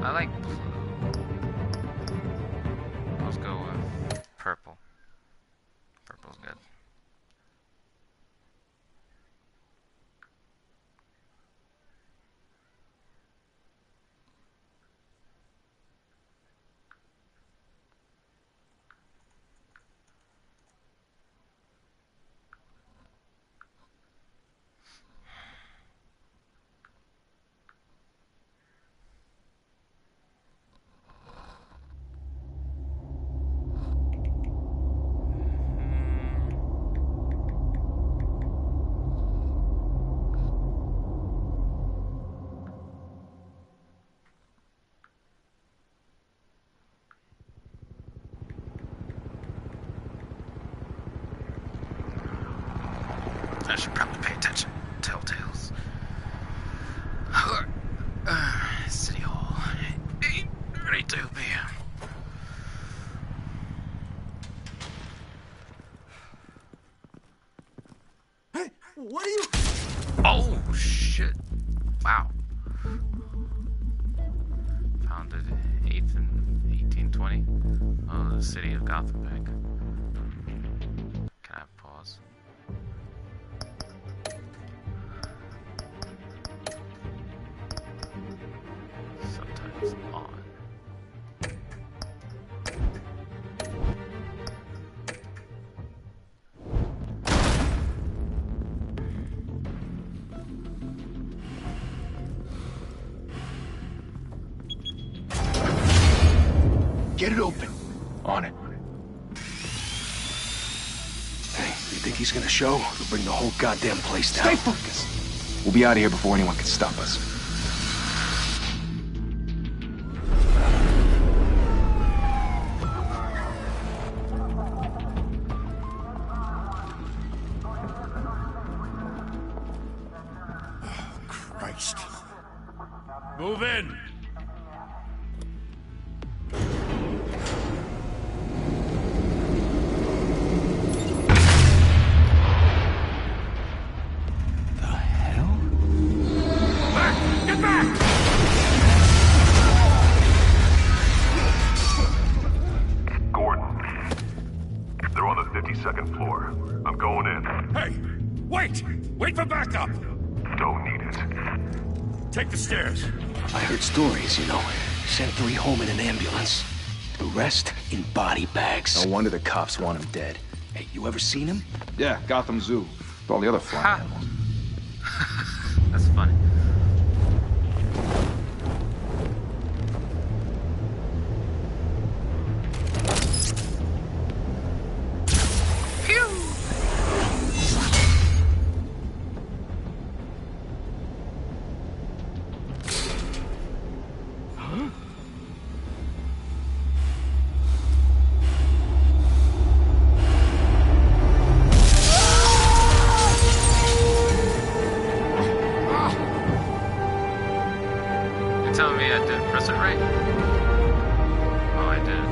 I like blue. Let's go with purple. Purple's good. I should probably pay attention. Telltales. City Hall. 8:32 p.m. Hey, what are you? Oh, shit. Wow. Founded 8th in 1820. Oh, the city of Gothenburg. Can I pause? Subtitles on. Get it open. On it. Hey, you think he's gonna show? He'll bring the whole goddamn place down. Stay focused. We'll be out of here before anyone can stop us. Christ. Move in! The hell? Back! Get back! Gordon. They're on the 52nd floor. I'm going in. Hey! Wait! Wait for backup! Don't need it. Take the stairs. I heard stories, you know. Sent 3 home in an ambulance. The rest in body bags. No wonder the cops want him dead. Hey, you ever seen him? Yeah, Gotham Zoo. With all the other flying Ha. animals. That's funny. Phew! You're telling me I didn't press it right? Oh, I did.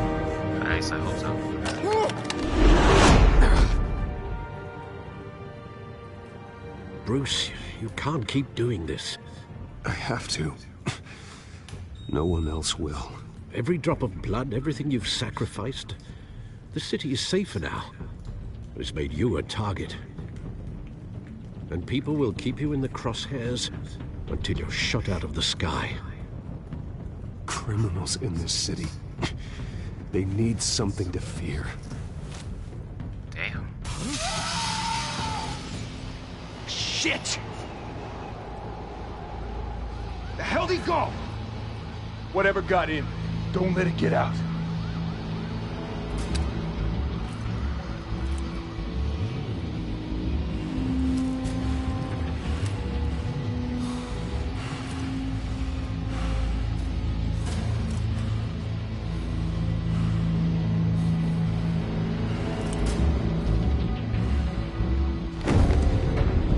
Nice, I hope so. Bruce, you can't keep doing this. I have to. No one else will. Every drop of blood, everything you've sacrificed. The city is safer now. It's made you a target. And people will keep you in the crosshairs until you're shot out of the sky. Criminals in this city. They need something to fear. Damn. Shit! The hell'd he go? Whatever got in, don't let it get out.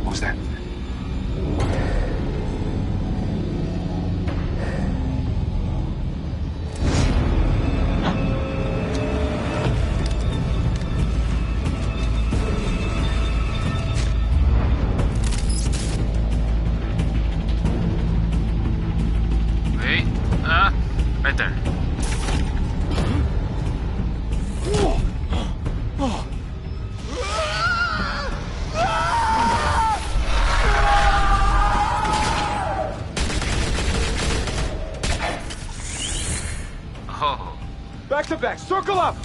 What was that? Wait. Right there. Oh. Back to back, circle up!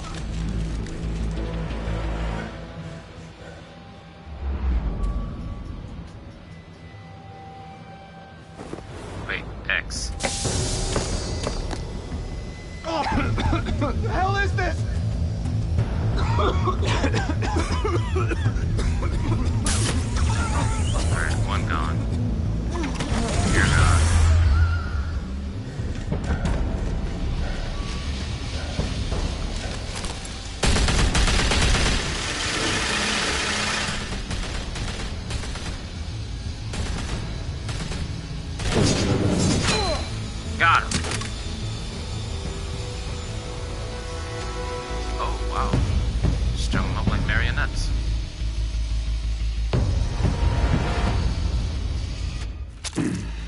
Wait, X. What the hell is this? Alright, one gone. You're gone. Got him. Oh, wow. Strung them up like marionettes.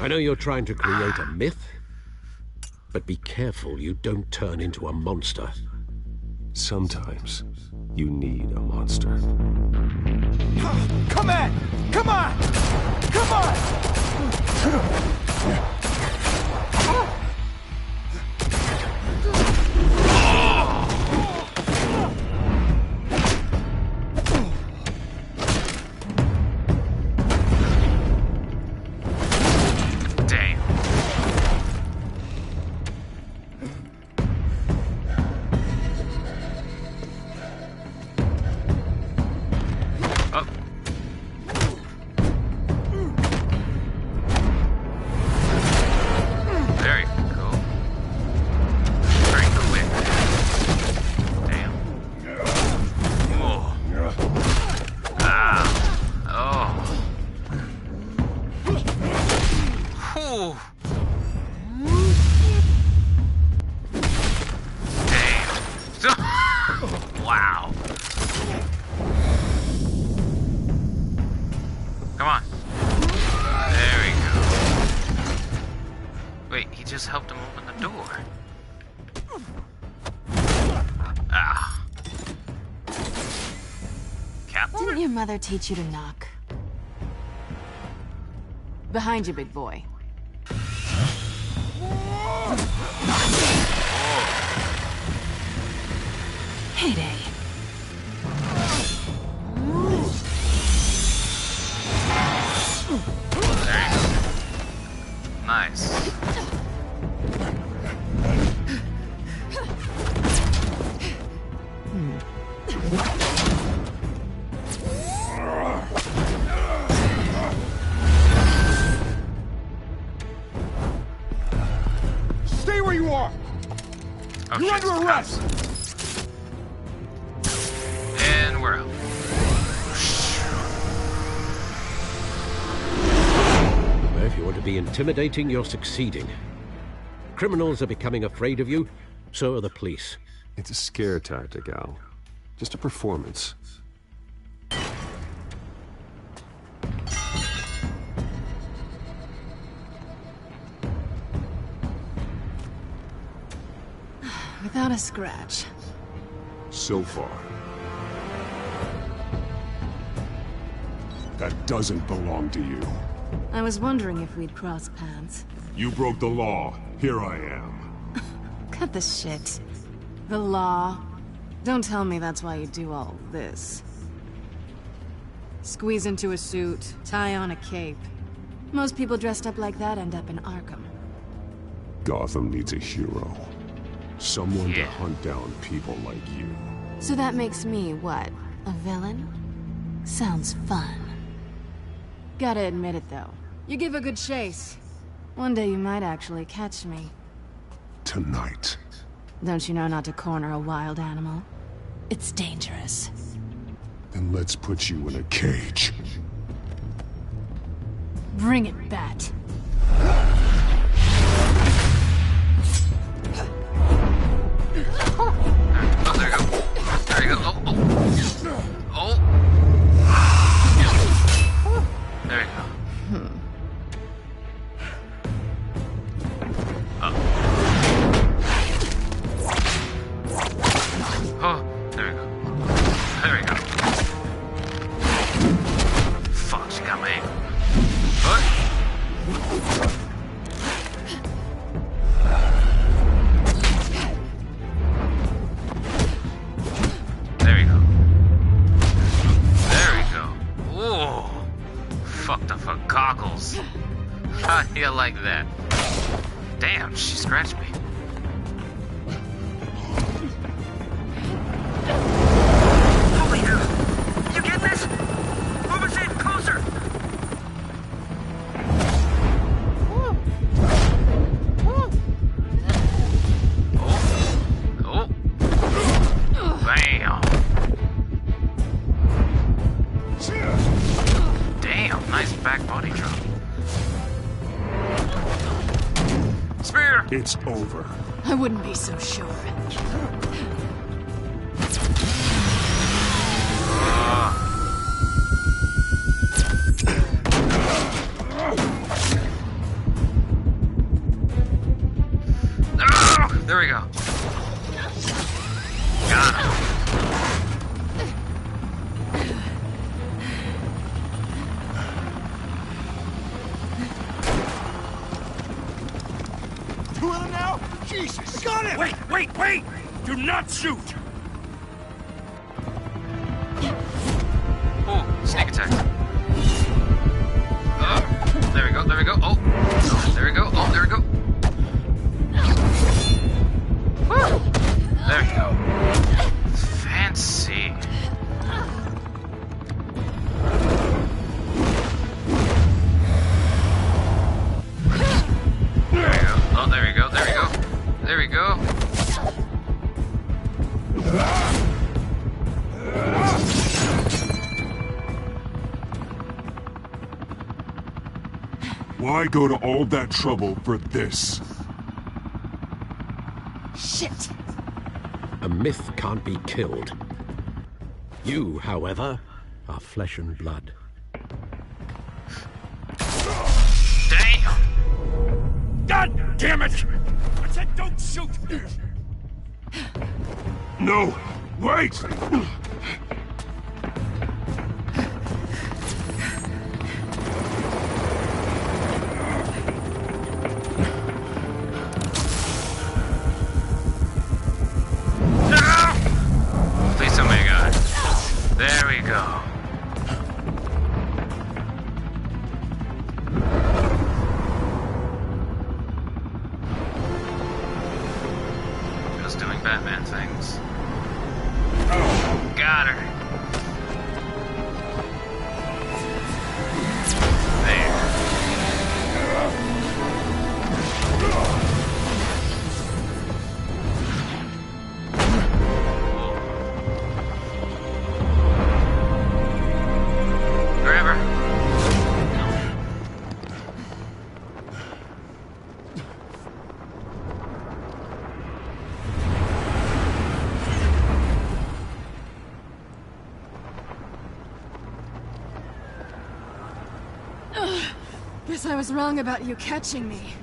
I know you're trying to create a myth, but be careful you don't turn into a monster. Sometimes you need a monster. Come on! Come on! Come on! Damn. Oh. Very cool. Very quick. Damn. Whoa. Ah. Oh. Whew. Damn. Wow. Come on. There we go. Wait, he just helped him open the door. Ah. Captain? Didn't your mother teach you to knock? Behind you, big boy. Heyday. There you go. Nice. Stay where you are! Oh, You're shit. under arrest! And we're out. If you want to be intimidating, you're succeeding. Criminals are becoming afraid of you, so are the police. It's a scare tactic, Al. Just a performance. Without a scratch. So far. That doesn't belong to you. I was wondering if we'd cross paths. You broke the law. Here I am. Cut the shit. The law. Don't tell me that's why you do all this. Squeeze into a suit, tie on a cape. Most people dressed up like that end up in Arkham. Gotham needs a hero. Someone to Yeah. hunt down people like you. So that makes me, what, a villain? Sounds fun. Gotta admit it, though. You give a good chase. One day you might actually catch me. Tonight. Don't you know not to corner a wild animal? It's dangerous. Then let's put you in a cage. Bring it, Bat. Oh, there you go. There you go. Oh, oh. Oh. There you go. Oh. Yeah, like that. Damn, she scratched me. Holy hell! You get this? Move us in, closer! Oh. Bam. Damn, nice back body drop. Spear! It's over. I wouldn't be so sure. Oh, there we go. Got him. Two of them now? Jesus! Got him! Wait! Do not shoot! Oh, sneak attack. Oh, there we go. Oh, there we go. Woo! There we go. Fancy. There we go. Oh, there we go. Why go to all that trouble for this? Shit! A myth can't be killed. You, however, are flesh and blood. Damn! God damn it! I said don't shoot! No! Wait! Please tell me I got it. There we go. Just doing Batman things. Got her. There. Grab her. Guess I was wrong about you catching me.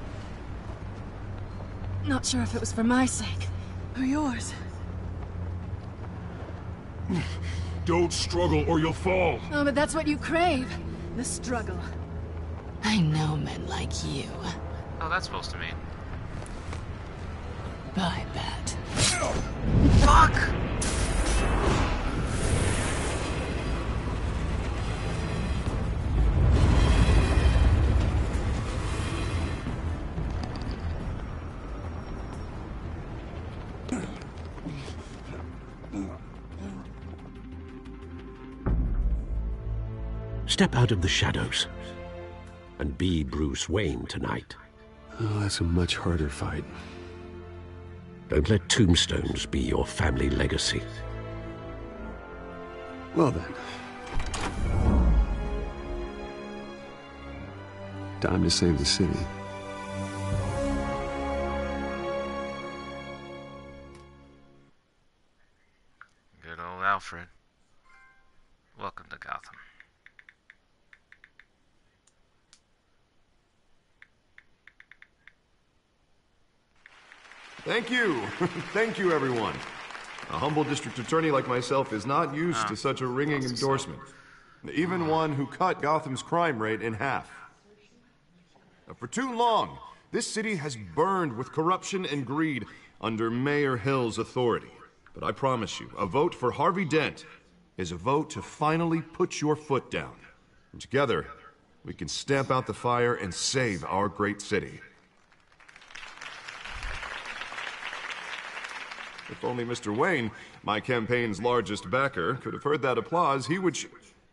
Not sure if it was for my sake or yours. Don't struggle or you'll fall. Oh, but that's what you crave. The struggle. I know men like you. Oh, that's supposed to mean. Bye, Bat. Fuck! Step out of the shadows and be Bruce Wayne tonight. Oh, that's a much harder fight. Don't let tombstones be your family legacy. Well then. Time to save the city. Good old Alfred. Welcome to Gotham. Thank you. Thank you, everyone. A humble district attorney like myself is not used to such a ringing endorsement. Even one who cut Gotham's crime rate in half. For too long, this city has burned with corruption and greed under Mayor Hill's authority. But I promise you, a vote for Harvey Dent is a vote to finally put your foot down. And together, we can stamp out the fire and save our great city. If only Mr. Wayne, my campaign's largest backer, could have heard that applause, he would...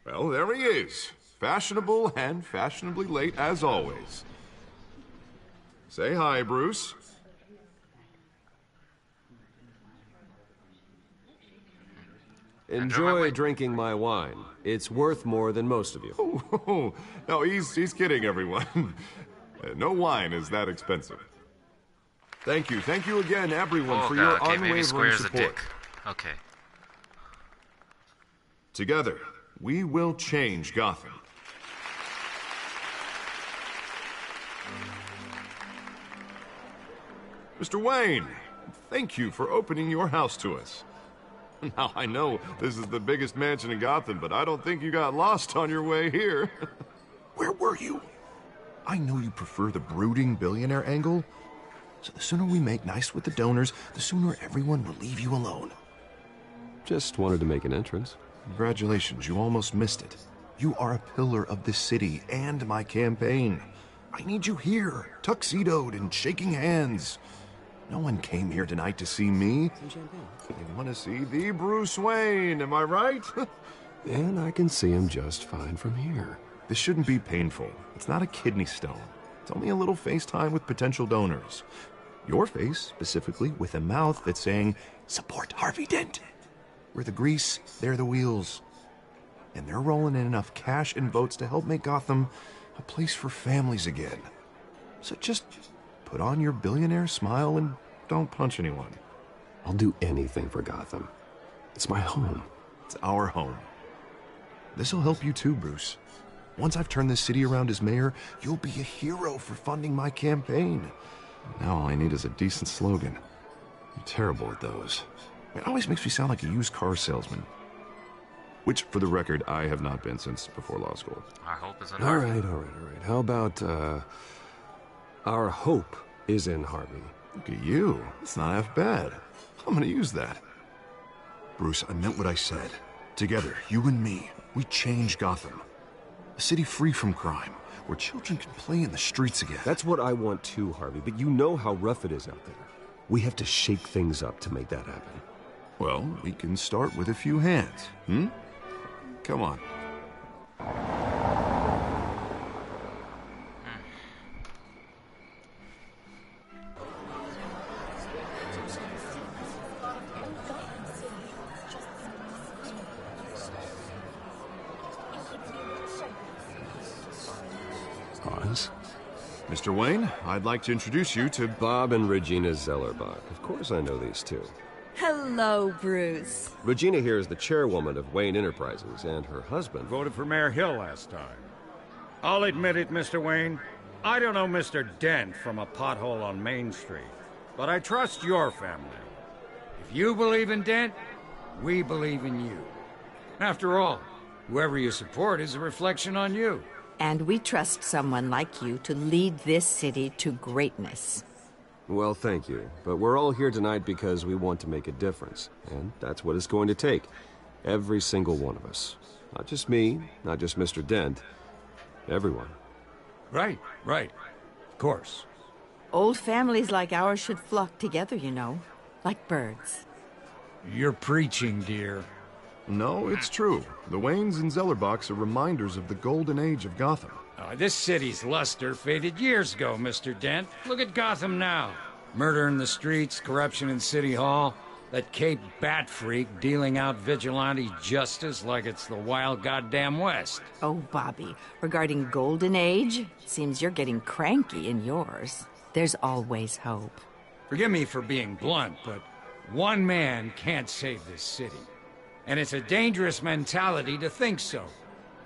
Well, there he is. Fashionable and fashionably late as always. Say hi, Bruce. Enjoy drinking my wine. It's worth more than most of you. Oh, no, he's kidding, everyone. No wine is that expensive. Thank you again, everyone, for your unwavering support. Dick. Okay. Together, we will change Gotham. Mr. Wayne, thank you for opening your house to us. Now, I know this is the biggest mansion in Gotham, but I don't think you got lost on your way here. Where were you? I know you prefer the brooding billionaire angle, so the sooner we make nice with the donors, the sooner everyone will leave you alone. Just wanted to make an entrance. Congratulations, you almost missed it. You are a pillar of this city and my campaign. I need you here, tuxedoed and shaking hands. No one came here tonight to see me. They want to see the Bruce Wayne, am I right? And I can see him just fine from here. This shouldn't be painful. It's not a kidney stone. It's only a little FaceTime with potential donors. Your face, specifically, with a mouth that's saying, support Harvey Dent. We're the grease, they're the wheels. And they're rolling in enough cash and votes to help make Gotham a place for families again. So just put on your billionaire smile and don't punch anyone. I'll do anything for Gotham. It's my home. It's our home. This'll help you too, Bruce. Once I've turned this city around as mayor, you'll be a hero for funding my campaign. Now all I need is a decent slogan. I'm terrible at those. It always makes me sound like a used car salesman. Which, for the record, I have not been since before law school. Our hope is in Harvey. Harvey. All right. How about, our hope is in Harvey. Look at you. It's not half bad. I'm gonna use that. Bruce, I meant what I said. Together, you and me, we change Gotham. A city free from crime, where children can play in the streets again. That's what I want too, Harvey, but you know how rough it is out there. We have to shake things up to make that happen. Well, we can start with a few hands, Come on. Pause. Mr. Wayne, I'd like to introduce you to Bob and Regina Zellerbach. Of course I know these two. Hello, Bruce. Regina here is the chairwoman of Wayne Enterprises, and her husband... Voted for Mayor Hill last time. I'll admit it, Mr. Wayne. I don't know Mr. Dent from a pothole on Main Street, but I trust your family. If you believe in Dent, we believe in you. After all, whoever you support is a reflection on you. And we trust someone like you to lead this city to greatness. Well, thank you. But we're all here tonight because we want to make a difference. And that's what it's going to take. Every single one of us. Not just me, not just Mr. Dent. Everyone. Right. Of course. Old families like ours should flock together, you know. Like birds. You're preaching, dear. No, it's true. The Waynes and Zellerbachs are reminders of the golden age of Gotham. This city's luster faded years ago, Mr. Dent. Look at Gotham now. Murder in the streets, corruption in City Hall, that Cape Bat freak dealing out vigilante justice like it's the wild goddamn West. Oh, Bobby, regarding Golden Age, it seems you're getting cranky in yours. There's always hope. Forgive me for being blunt, but one man can't save this city. And it's a dangerous mentality to think so.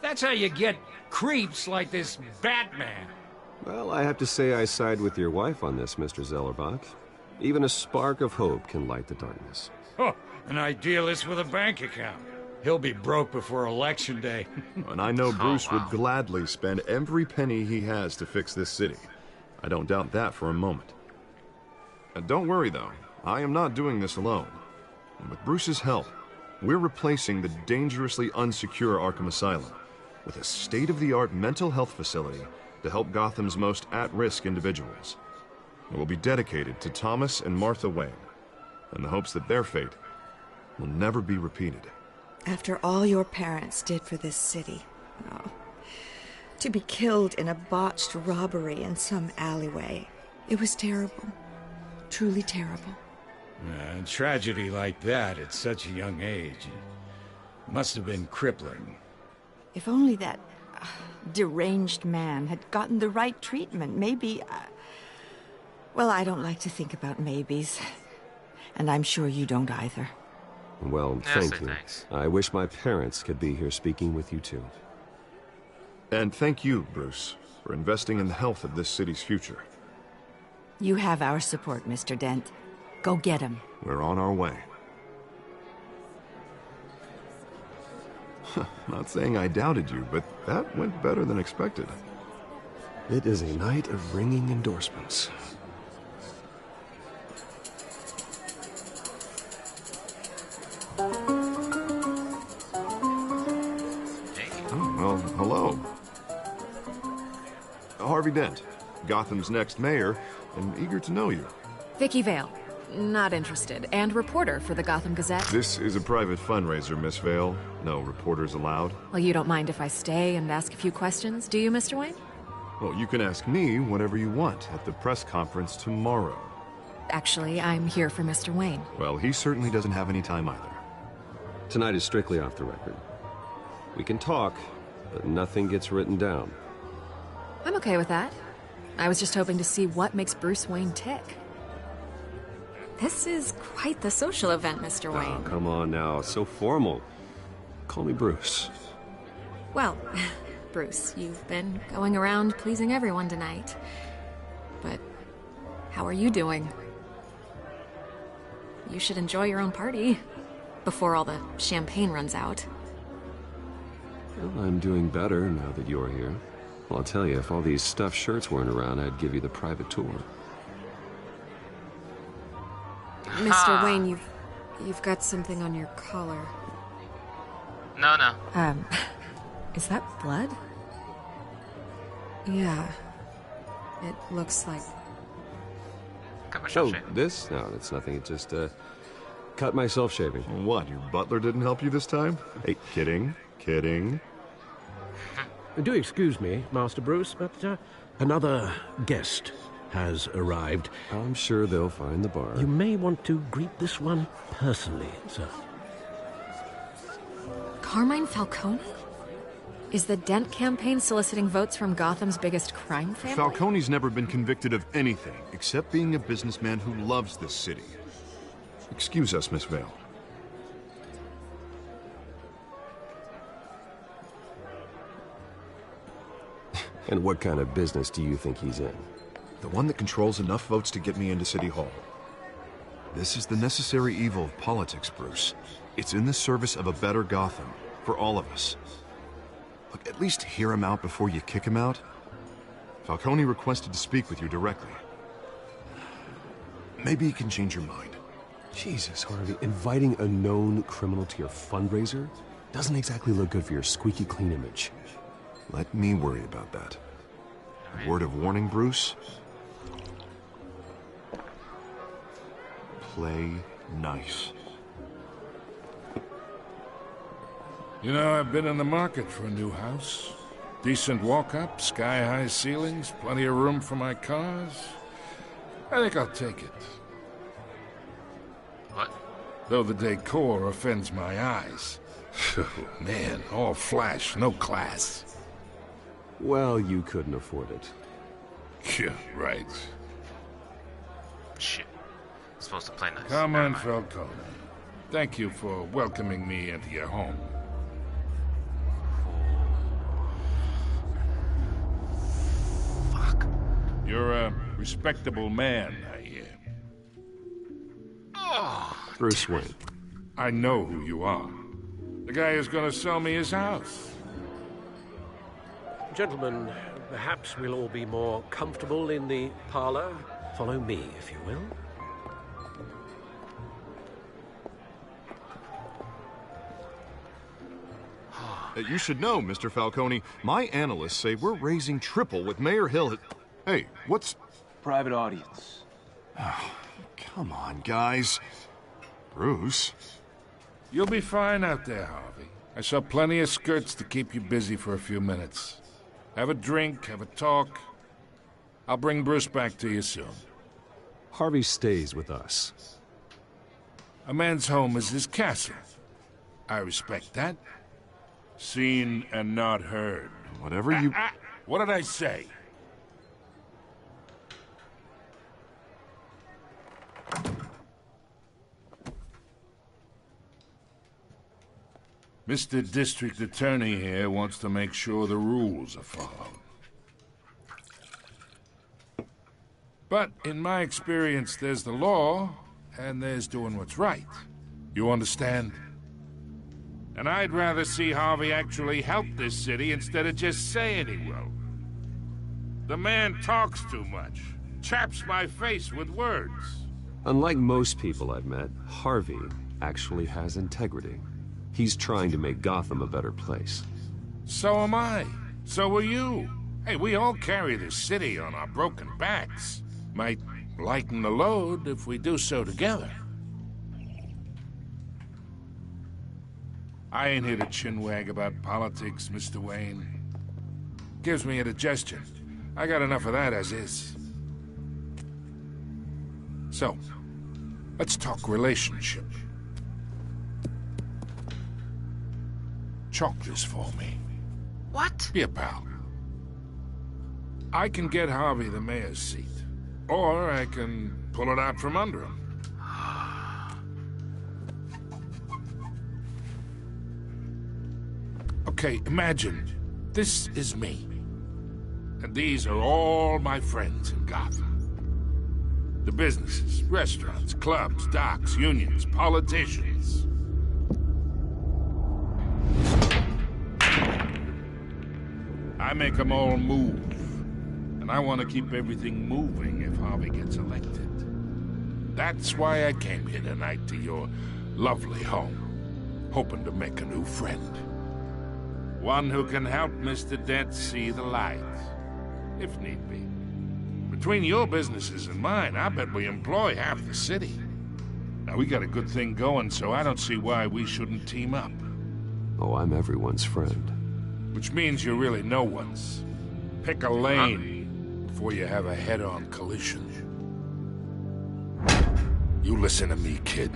That's how you get creeps like this Batman. Well, I have to say I side with your wife on this, Mr. Zellerbach. Even a spark of hope can light the darkness. Oh, an idealist with a bank account. He'll be broke before Election Day. And I know Bruce would gladly spend every penny he has to fix this city. I don't doubt that for a moment. And don't worry, though. I am not doing this alone. And with Bruce's help, we're replacing the dangerously unsecure Arkham Asylum. with a state-of-the-art mental health facility to help Gotham's most at-risk individuals. It will be dedicated to Thomas and Martha Wayne, in the hopes that their fate will never be repeated. After all your parents did for this city, oh, to be killed in a botched robbery in some alleyway, it was terrible. Truly terrible. A tragedy like that at such a young age must have been crippling. If only that deranged man had gotten the right treatment, maybe... well, I don't like to think about maybes. And I'm sure you don't either. Well, thank you. Thanks. I wish my parents could be here speaking with you too. And thank you, Bruce, for investing in the health of this city's future. You have our support, Mr. Dent. Go get him. We're on our way. Not saying I doubted you, but that went better than expected. It is a night of ringing endorsements. Well, hello. Harvey Dent, Gotham's next mayor, and eager to know you. Vicky Vale. Not interested. And reporter for the Gotham Gazette. This is a private fundraiser, Miss Vale. No reporters allowed. Well, you don't mind if I stay and ask a few questions, do you, Mr. Wayne? Well, you can ask me whatever you want at the press conference tomorrow. Actually, I'm here for Mr. Wayne. Well, he certainly doesn't have any time either. Tonight is strictly off the record. We can talk, but nothing gets written down. I'm okay with that. I was just hoping to see what makes Bruce Wayne tick. This is quite the social event, Mr. Wayne. Oh, come on now. So formal. Call me Bruce. Well, Bruce, you've been going around pleasing everyone tonight. But how are you doing? You should enjoy your own party before all the champagne runs out. Well, I'm doing better now that you're here. Well, I'll tell you, if all these stuffed shirts weren't around, I'd give you the private tour. Mr. Wayne, you've got something on your collar. No. Is that blood? Yeah. It looks like... Oh, this? No, it's nothing. It just, cut myself shaving. What, your butler didn't help you this time? Hey, kidding. Do excuse me, Master Bruce, but another guest has arrived. I'm sure they'll find the bar. You may want to greet this one personally, sir. Carmine Falcone? Is the Dent campaign soliciting votes from Gotham's biggest crime family? Falcone's never been convicted of anything except being a businessman who loves this city. Excuse us, Miss Vale. And what kind of business do you think he's in? The one that controls enough votes to get me into City Hall. This is the necessary evil of politics, Bruce. It's in the service of a better Gotham, for all of us. Look, at least hear him out before you kick him out. Falcone requested to speak with you directly. Maybe he can change your mind. Jesus, Harvey, inviting a known criminal to your fundraiser doesn't exactly look good for your squeaky clean image. Let me worry about that. Word of warning, Bruce. Play nice. You know, I've been in the market for a new house. Decent walk-up, sky-high ceilings, plenty of room for my cars. I think I'll take it. What? Though the decor offends my eyes. Oh, man, all flash, no class. Well, you couldn't afford it. Yeah, right. Shit. I'm supposed to play nice. Come on, Falcone. Thank you for welcoming me into your home. Fuck. You're a respectable man, I hear. Oh, Bruce Wayne. I know who you are. The guy who's gonna sell me his house. Gentlemen, perhaps we'll all be more comfortable in the parlor. Follow me, if you will. You should know, Mr. Falcone, my analysts say we're raising triple with Mayor Hill. Hey, what's... Private audience. Come on, guys. Bruce? You'll be fine out there, Harvey. I saw plenty of skirts to keep you busy for a few minutes. Have a drink, have a talk. I'll bring Bruce back to you soon. Harvey stays with us. A man's home is his castle. I respect that. Seen and not heard. Whatever you... What did I say? Mr. District Attorney here wants to make sure the rules are followed. But in my experience, there's the law, and there's doing what's right. You understand? And I'd rather see Harvey actually help this city instead of just saying he will. The man talks too much. Chaps my face with words. Unlike most people I've met, Harvey actually has integrity. He's trying to make Gotham a better place. So am I. So are you. Hey, we all carry this city on our broken backs. Might lighten the load if we do so together. I ain't here to chinwag about politics, Mr. Wayne. Gives me indigestion. I got enough of that as is. So, let's talk relationship. Chalk this for me. What? Be a pal. I can get Harvey the mayor's seat. Or I can pull it out from under him. Okay, imagine this is me. And these are all my friends in Gotham. The businesses, restaurants, clubs, docks, unions, politicians. I make them all move. And I want to keep everything moving if Harvey gets elected. That's why I came here tonight to your lovely home, hoping to make a new friend. One who can help Mr. Dent see the light, if need be. Between your businesses and mine, I bet we employ half the city. Now, we got a good thing going, so I don't see why we shouldn't team up. Oh, I'm everyone's friend. Which means you're really no one's. Pick a lane before you have a head-on collision. You listen to me, kid.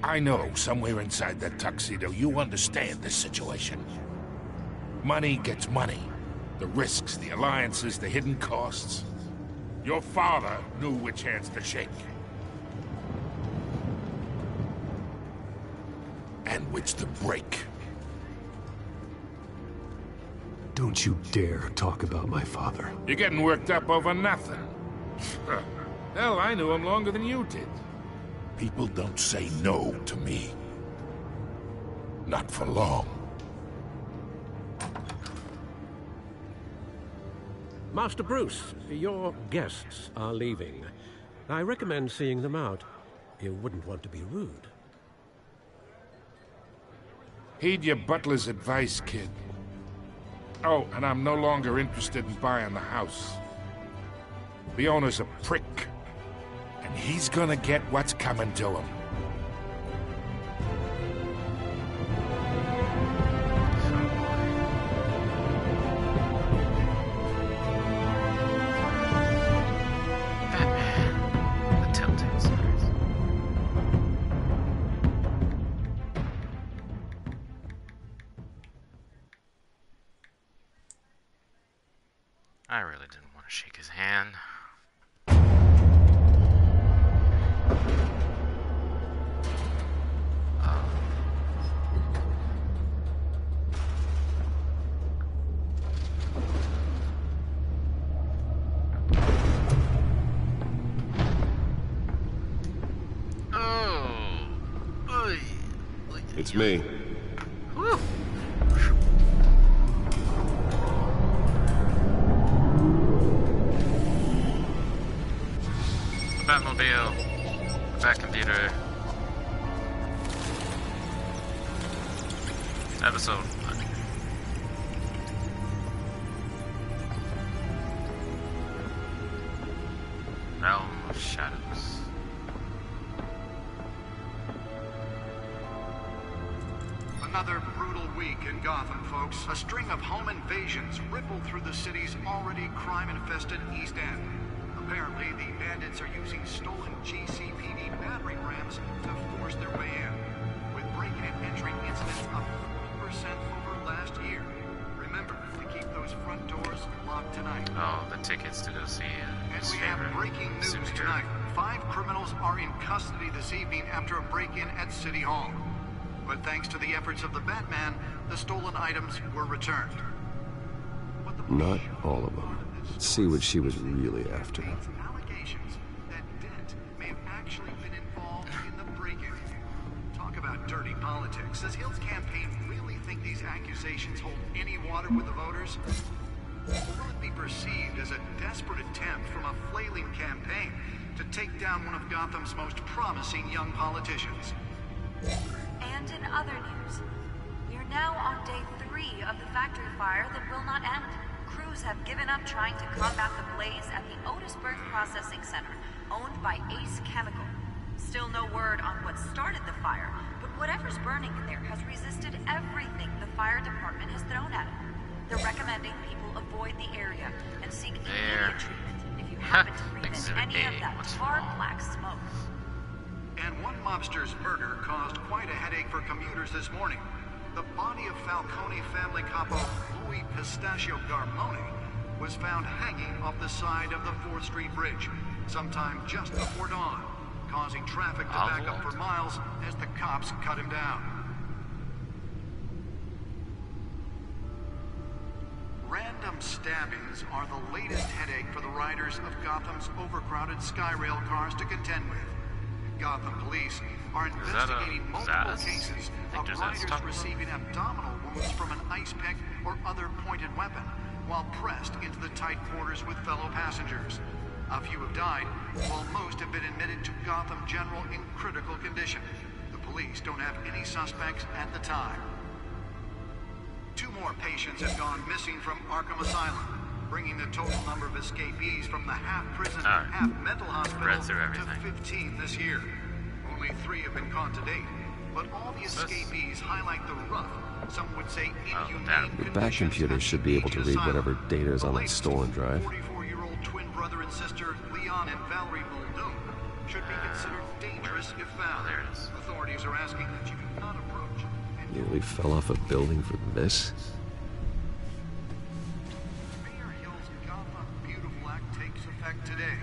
I know somewhere inside that tuxedo you understand this situation. Money gets money. The risks, the alliances, the hidden costs. Your father knew which hands to shake. And which to break. Don't you dare talk about my father. You're getting worked up over nothing. Hell, I knew him longer than you did. People don't say no to me. Not for long. Master Bruce, your guests are leaving. I recommend seeing them out. You wouldn't want to be rude. Heed your butler's advice, kid. Oh, and I'm no longer interested in buying the house. The owner's a prick. And he's gonna get what's coming to him. Batman. The Telltale series. I really didn't want to shake his hand. It's me. Whew. The Batmobile. The Batcomputer. Episode 1. Shadows. Another brutal week in Gotham, folks. A string of home invasions rippled through the city's already crime-infested East End. Apparently, the bandits are using stolen GCPD battering rams to force their way in, with break-in and entering incidents up 40% over last year. Remember to keep those front doors locked tonight. Oh, the tickets to go see And we have breaking news tonight. 5 criminals are in custody this evening after a break-in at City Hall. But thanks to the efforts of the Batman, the stolen items were returned. Not all of them. Let's see what she was really after. Allegations that Dent may have actually been involved in the break-in. Talk about dirty politics. Does Hill's campaign really think these accusations hold any water with the voters? Or will it be perceived as a desperate attempt from a flailing campaign to take down one of Gotham's most promising young politicians? And in other news, we are now on day 3 of the factory fire that will not end. Crews have given up trying to combat the blaze at the Otisburg Processing Center, owned by Ace Chemical. Still no word on what started the fire, but whatever's burning in there has resisted everything the fire department has thrown at it. They're recommending people avoid the area and seek immediate treatment if you happen to breathe in any of that tar black smoke. And one mobster's murder caused quite a headache for commuters this morning. The body of Falcone family capo Louis Pistachio Garmone was found hanging off the side of the 4th Street Bridge sometime just before dawn, causing traffic to back up for miles as the cops cut him down. Random stabbings are the latest headache for the riders of Gotham's overcrowded Skyrail cars to contend with. Gotham police are investigating multiple cases of riders receiving abdominal wounds from an ice pick or other pointed weapon while pressed into the tight quarters with fellow passengers. A few have died, while most have been admitted to Gotham General in critical condition. The police don't have any suspects at the time. 2 more patients have gone missing from Arkham Asylum, bringing the total number of escapees from the half-prison, half-mental hospital to 15 this year. Only 3 have been caught to date, but all the escapees highlight the rough, some would say inhumane The back computer should be able to read whatever data is on that stolen drive. 44-year-old twin brother and sister Leon and Valerie Muldoon should be considered dangerous if found. Authorities are asking that you do not approach. Nearly fell off a building for this? Effect today,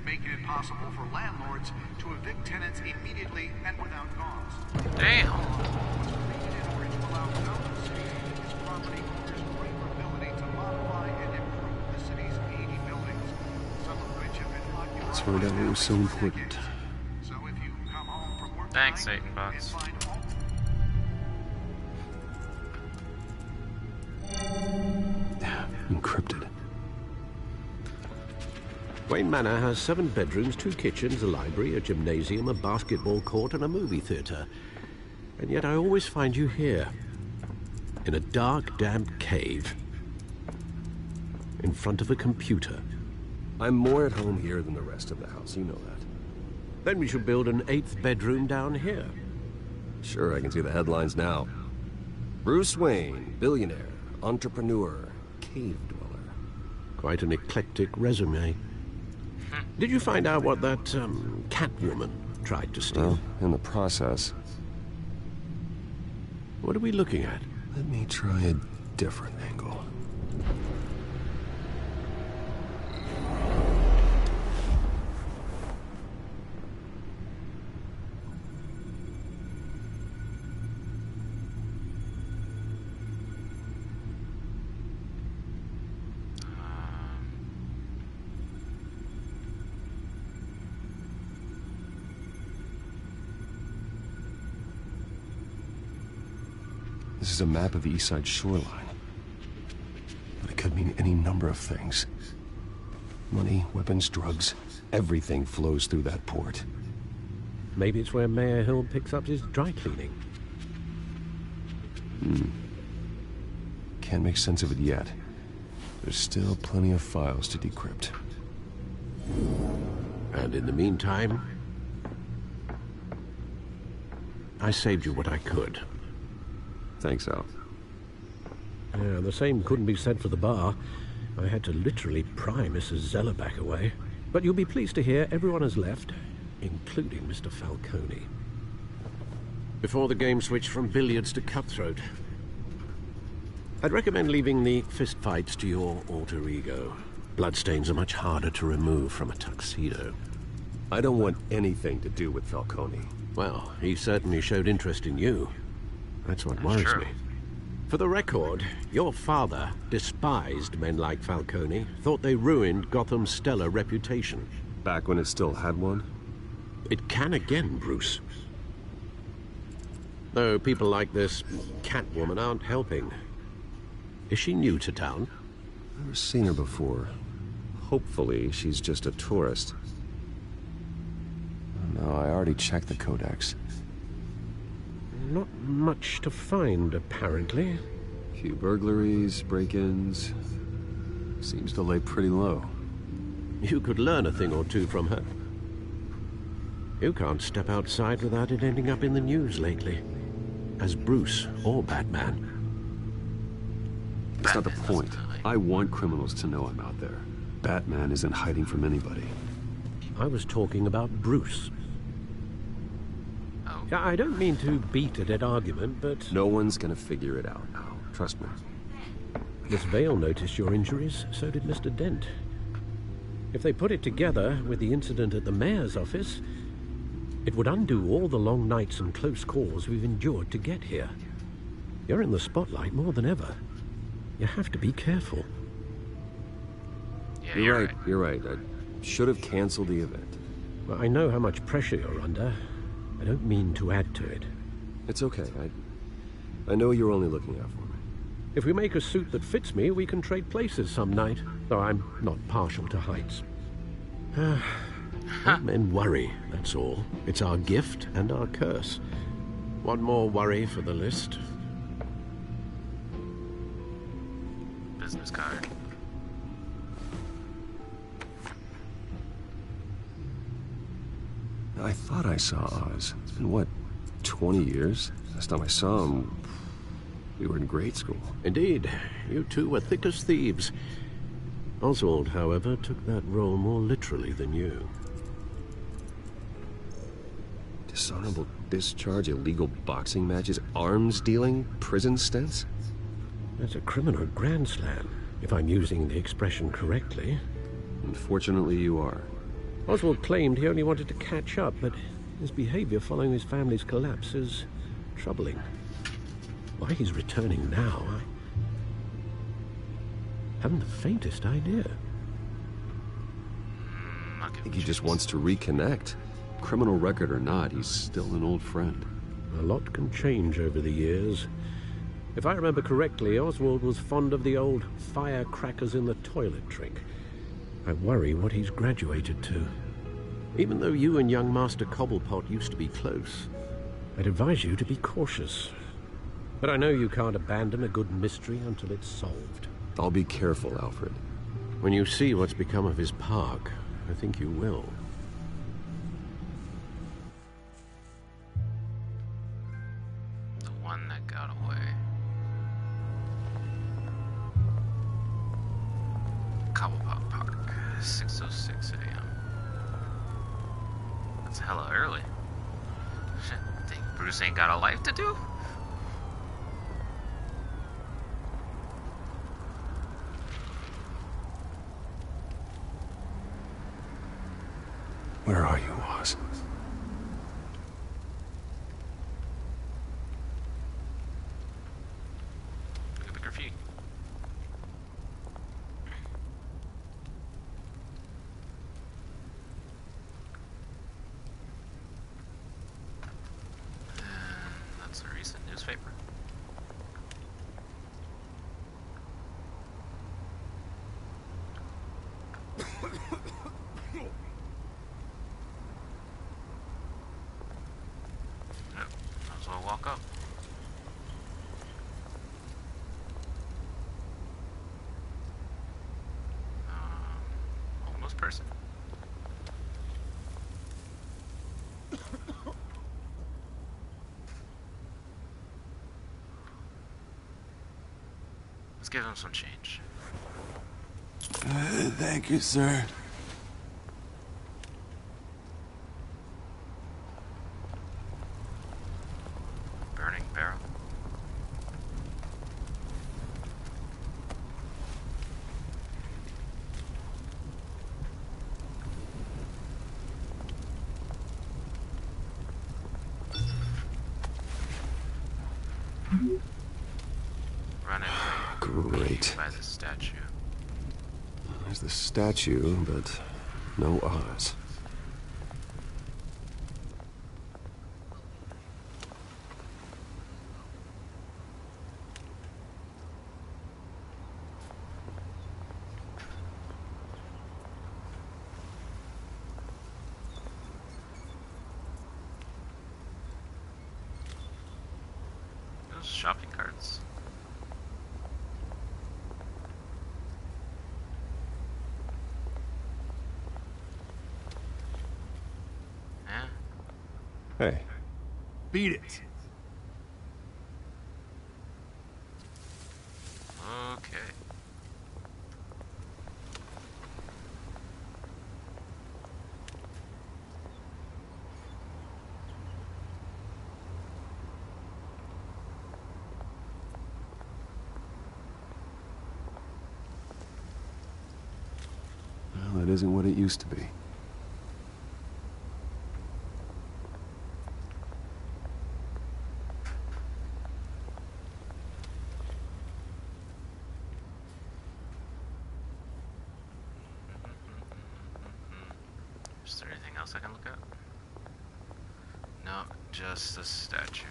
making it possible for landlords to evict tenants immediately and without cause. Damn. Let's find out what was so important. Thanks, Satan Box. Encrypted. Wayne Manor has 7 bedrooms, 2 kitchens, a library, a gymnasium, a basketball court, and a movie theater. And yet I always find you here, in a dark, damp cave, in front of a computer. I'm more at home here than the rest of the house, you know that. Then we should build an 8th bedroom down here. Sure, I can see the headlines now. Bruce Wayne, billionaire, entrepreneur, cave dweller. Quite an eclectic resume. Did you find out what that, Catwoman tried to steal? Well, in the process. What are we looking at? Let me try a different angle. This is a map of the East Side shoreline. But it could mean any number of things. Money, weapons, drugs, everything flows through that port. Maybe it's where Mayor Hill picks up his dry cleaning. Can't make sense of it yet. There's still plenty of files to decrypt. And in the meantime, I saved you what I could. Thanks, Al. Yeah, the same couldn't be said for the bar. I had to literally pry Mrs. Zellerback away. But you'll be pleased to hear everyone has left, including Mr. Falcone. Before the game switched from billiards to cutthroat. I'd recommend leaving the fistfights to your alter ego. Bloodstains are much harder to remove from a tuxedo. I don't want anything to do with Falcone. Well, he certainly showed interest in you. That's what worries me. For the record, your father despised men like Falcone, thought they ruined Gotham's stellar reputation. Back when it still had one? It can again, Bruce. Though people like this Catwoman aren't helping. Is she new to town? Never seen her before. Hopefully, she's just a tourist. No, I already checked the codex. Not much to find, apparently. Few burglaries, break-ins. Seems to lay pretty low. You could learn a thing or two from her. You can't step outside without it ending up in the news lately. As Bruce or Batman. That's not the point. I want criminals to know I'm out there. Batman isn't hiding from anybody. I was talking about Bruce. I don't mean to beat a dead argument, but... No one's gonna figure it out now. Trust me. Miss Vale noticed your injuries, so did Mr. Dent. If they put it together with the incident at the mayor's office, it would undo all the long nights and close calls we've endured to get here. You're in the spotlight more than ever. You have to be careful. Yeah, you're right. You're right. I should have canceled the event. Well, I know how much pressure you're under. I don't mean to add to it. It's okay. I know you're only looking out for me. If we make a suit that fits me, we can trade places some night, though I'm not partial to heights. Men worry, that's all. It's our gift and our curse. One more worry for the list. Business card. I thought I saw Oz. It's been, what, 20 years? Last time I saw him, we were in grade school. Indeed. You two were thick as thieves. Oswald, however, took that role more literally than you. Dishonorable discharge, illegal boxing matches, arms dealing, prison stints? That's a criminal grand slam, if I'm using the expression correctly. Unfortunately, you are. Oswald claimed he only wanted to catch up, but his behavior following his family's collapse is troubling. Why he's returning now, I haven't the faintest idea. I think he just wants to reconnect. Criminal record or not, he's still an old friend. A lot can change over the years. If I remember correctly, Oswald was fond of the old firecrackers in the toilet trick. I worry what he's graduated to. Even though you and young Master Cobblepot used to be close, I'd advise you to be cautious. But I know you can't abandon a good mystery until it's solved. I'll be careful, Alfred. When you see what's become of his park, I think you will. The one that got away. Cobblepot Park, 6:06 a.m. That's hella early. Shit, think Bruce ain't got a life to do? Where are you, Oz? Look at the graffiti. That's a recent newspaper. Might as well walk up. Homeless person. Let's give him some change. Thank you, sir. Burning barrel. Running Great. by the statue. There's the statue, but no Oz. Those shopping carts. Yeah. Hey. Beat it. Okay. Well, that isn't what it used to be. Is there anything else I can look at? No, just the statue.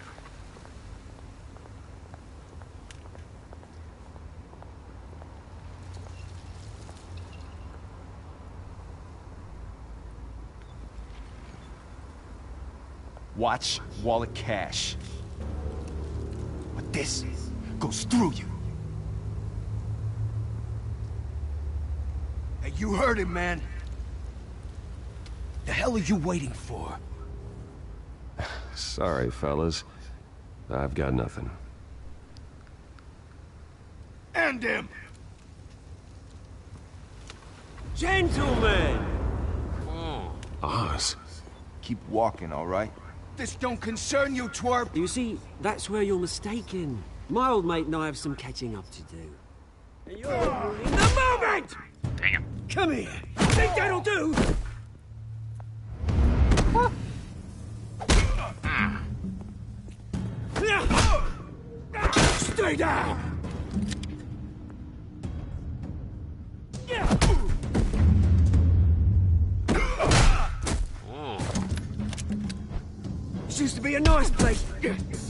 Watch wallet cash. But this goes through you. Hey, you heard him, man. The hell are you waiting for? Sorry, fellas. I've got nothing. End him! Gentlemen! Oz. Keep walking, all right? This don't concern you, twerp! You see, that's where you're mistaken. My old mate and I have some catching up to do. And you're ruining the moment! Damn. Come here! Think that'll do? Stay down! This used to be a nice place.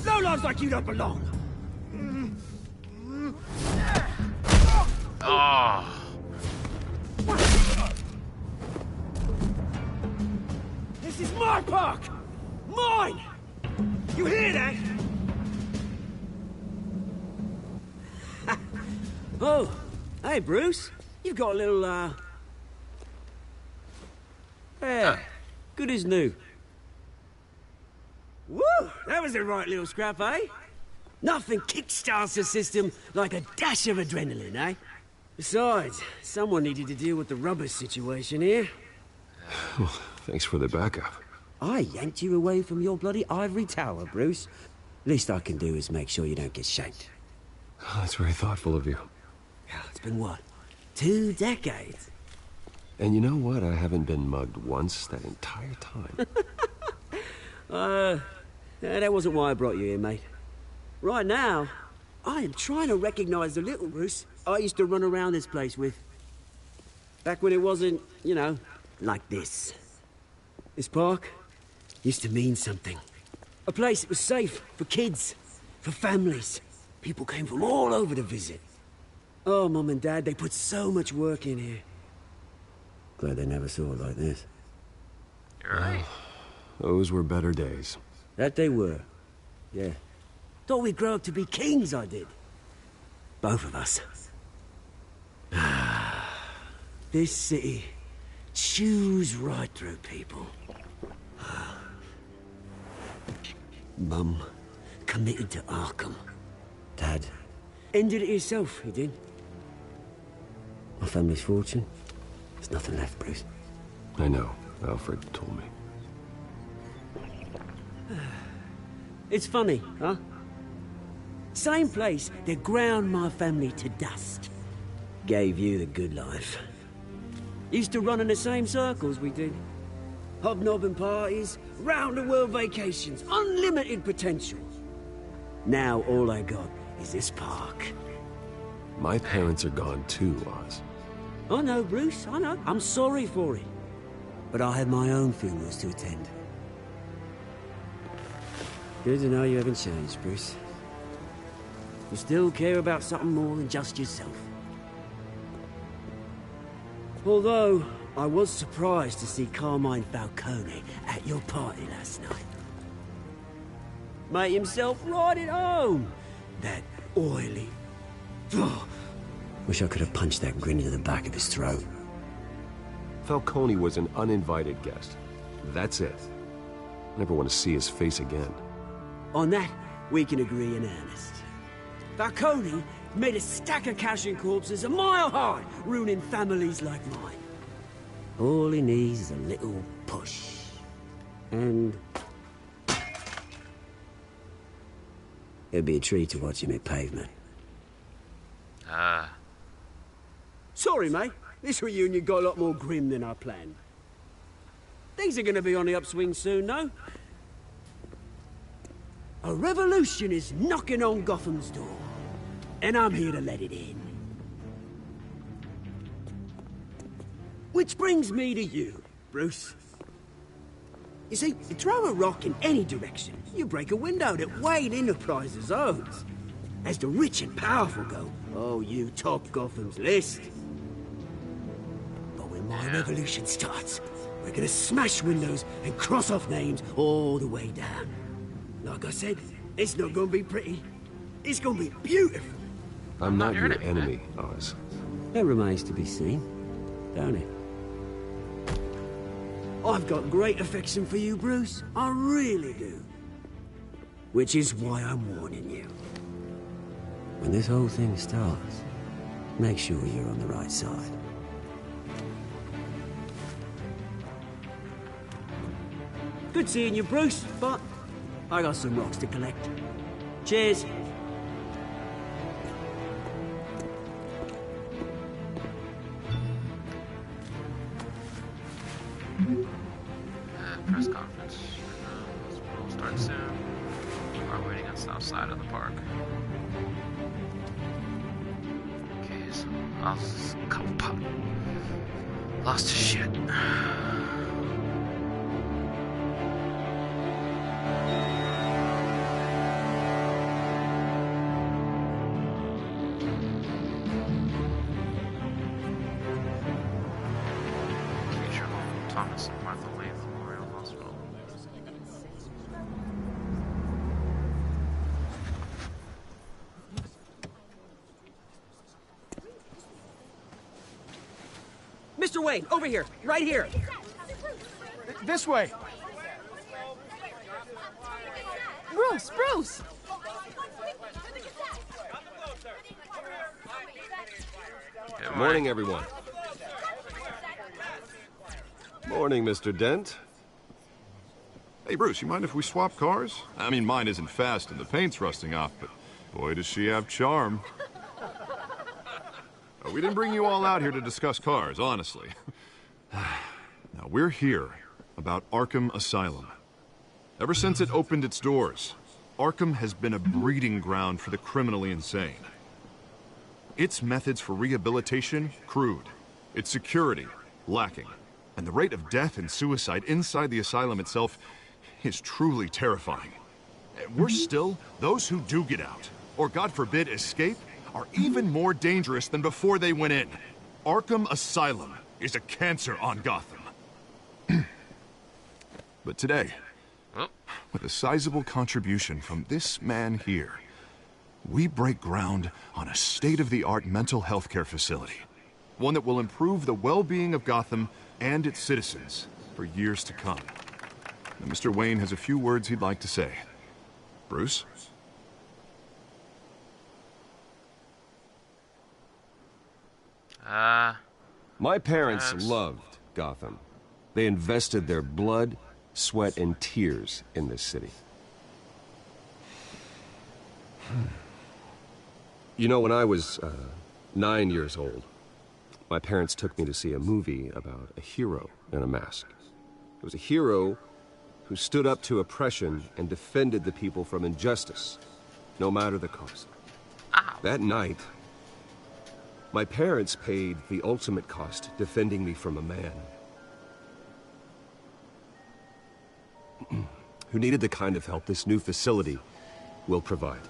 Lowlifes like you don't belong. Oh. This is my park! Mine! You hear that? Oh, hey, Bruce. You've got a little, Yeah, good as new. Woo! That was the right little scrap, eh? Nothing kickstarts the system like a dash of adrenaline, eh? Besides, someone needed to deal with the rubber situation here. Well, thanks for the backup. I yanked you away from your bloody ivory tower, Bruce. Least I can do is make sure you don't get shanked. Oh, that's very thoughtful of you. It's been what? 2 decades? And you know what? I haven't been mugged once that entire time. That wasn't why I brought you here, mate. Right now, I am trying to recognize the little Bruce I used to run around this place with. Back when it wasn't, you know, like this. This park used to mean something. A place that was safe for kids, for families. People came from all over to visit. Oh, Mum and Dad, they put so much work in here. Glad they never saw it like this. You're right. Those were better days. That they were. Yeah. Thought we'd grow up to be kings, I did. Both of us. This city chews right through people. Mum committed to Arkham. Dad ended it himself, he did. My family's fortune. There's nothing left, Bruce. I know. Alfred told me. It's funny, huh? Same place that ground my family to dust. Gave you the good life. Used to run in the same circles we did. Hobnobbing parties, round-the-world vacations, unlimited potential. Now all I got is this park. My parents are gone too, Oz. I know, Bruce, I know. I'm sorry for it. But I have my own funerals to attend. Good to know you haven't changed, Bruce. You still care about something more than just yourself. Although, I was surprised to see Carmine Falcone at your party last night. Made himself right at home. That oily... Oh, wish I could have punched that grin into the back of his throat. Falcone was an uninvited guest. That's it. Never want to see his face again. On that, we can agree in earnest. Falcone made a stack of cash and corpses a mile high, ruining families like mine. All he needs is a little push. And... it'd be a treat to watch him hit pavement. Sorry, mate. This reunion got a lot more grim than I planned. Things are gonna be on the upswing soon, though. A revolution is knocking on Gotham's door. And I'm here to let it in. Which brings me to you, Bruce. You see, you throw a rock in any direction, you break a window that Wayne Enterprises owns. As the rich and powerful go, oh, you top Gotham's list. But when my revolution starts, we're gonna smash windows and cross off names all the way down. Like I said, it's not gonna be pretty. It's gonna be beautiful. I'm not your enemy, Oz. That remains to be seen, don't it? I've got great affection for you, Bruce. I really do. Which is why I'm warning you. When this whole thing starts, make sure you're on the right side. Good seeing you, Bruce, but I got some rocks to collect. Cheers. Press conference. We'll start soon. We're waiting on the south side of the park. Okay, so Oz's cup pop. Lost his shit. Thomas and Martha Wayne Memorial Hospital. Mr. Wayne, over here, right here. This way. Bruce, Bruce! Good morning, everyone. Morning, Mr. Dent. Hey, Bruce, you mind if we swap cars? I mean, mine isn't fast and the paint's rusting off, but boy, does she have charm. We didn't bring you all out here to discuss cars, honestly. Now, we're here about Arkham Asylum. Ever since it opened its doors, Arkham has been a breeding ground for the criminally insane. Its methods for rehabilitation, crude. Its security, lacking. And the rate of death and suicide inside the asylum itself is truly terrifying. Worse still, those who do get out, or God forbid escape, are even more dangerous than before they went in. Arkham Asylum is a cancer on Gotham. But today, with a sizable contribution from this man here, we break ground on a state-of-the-art mental health care facility. One that will improve the well-being of Gotham and its citizens for years to come. Now, Mr. Wayne has a few words he'd like to say. Bruce? My parents loved Gotham. They invested their blood, sweat, and tears in this city. You know, when I was 9 years old, my parents took me to see a movie about a hero in a mask. It was a hero who stood up to oppression and defended the people from injustice, no matter the cost. That night, my parents paid the ultimate cost defending me from a man who needed the kind of help this new facility will provide.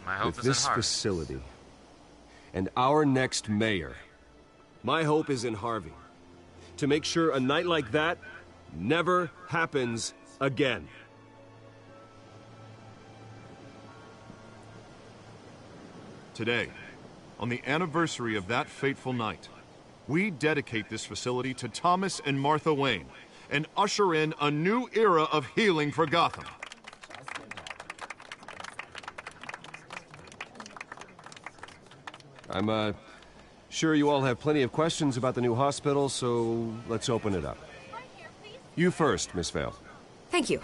My hope With is in this Harvey. facility and our next mayor, my hope is in Harvey. To make sure a night like that never happens again. Today, on the anniversary of that fateful night, we dedicate this facility to Thomas and Martha Wayne and usher in a new era of healing for Gotham. I'm sure you all have plenty of questions about the new hospital, so let's open it up. You first, Miss Vale. Thank you.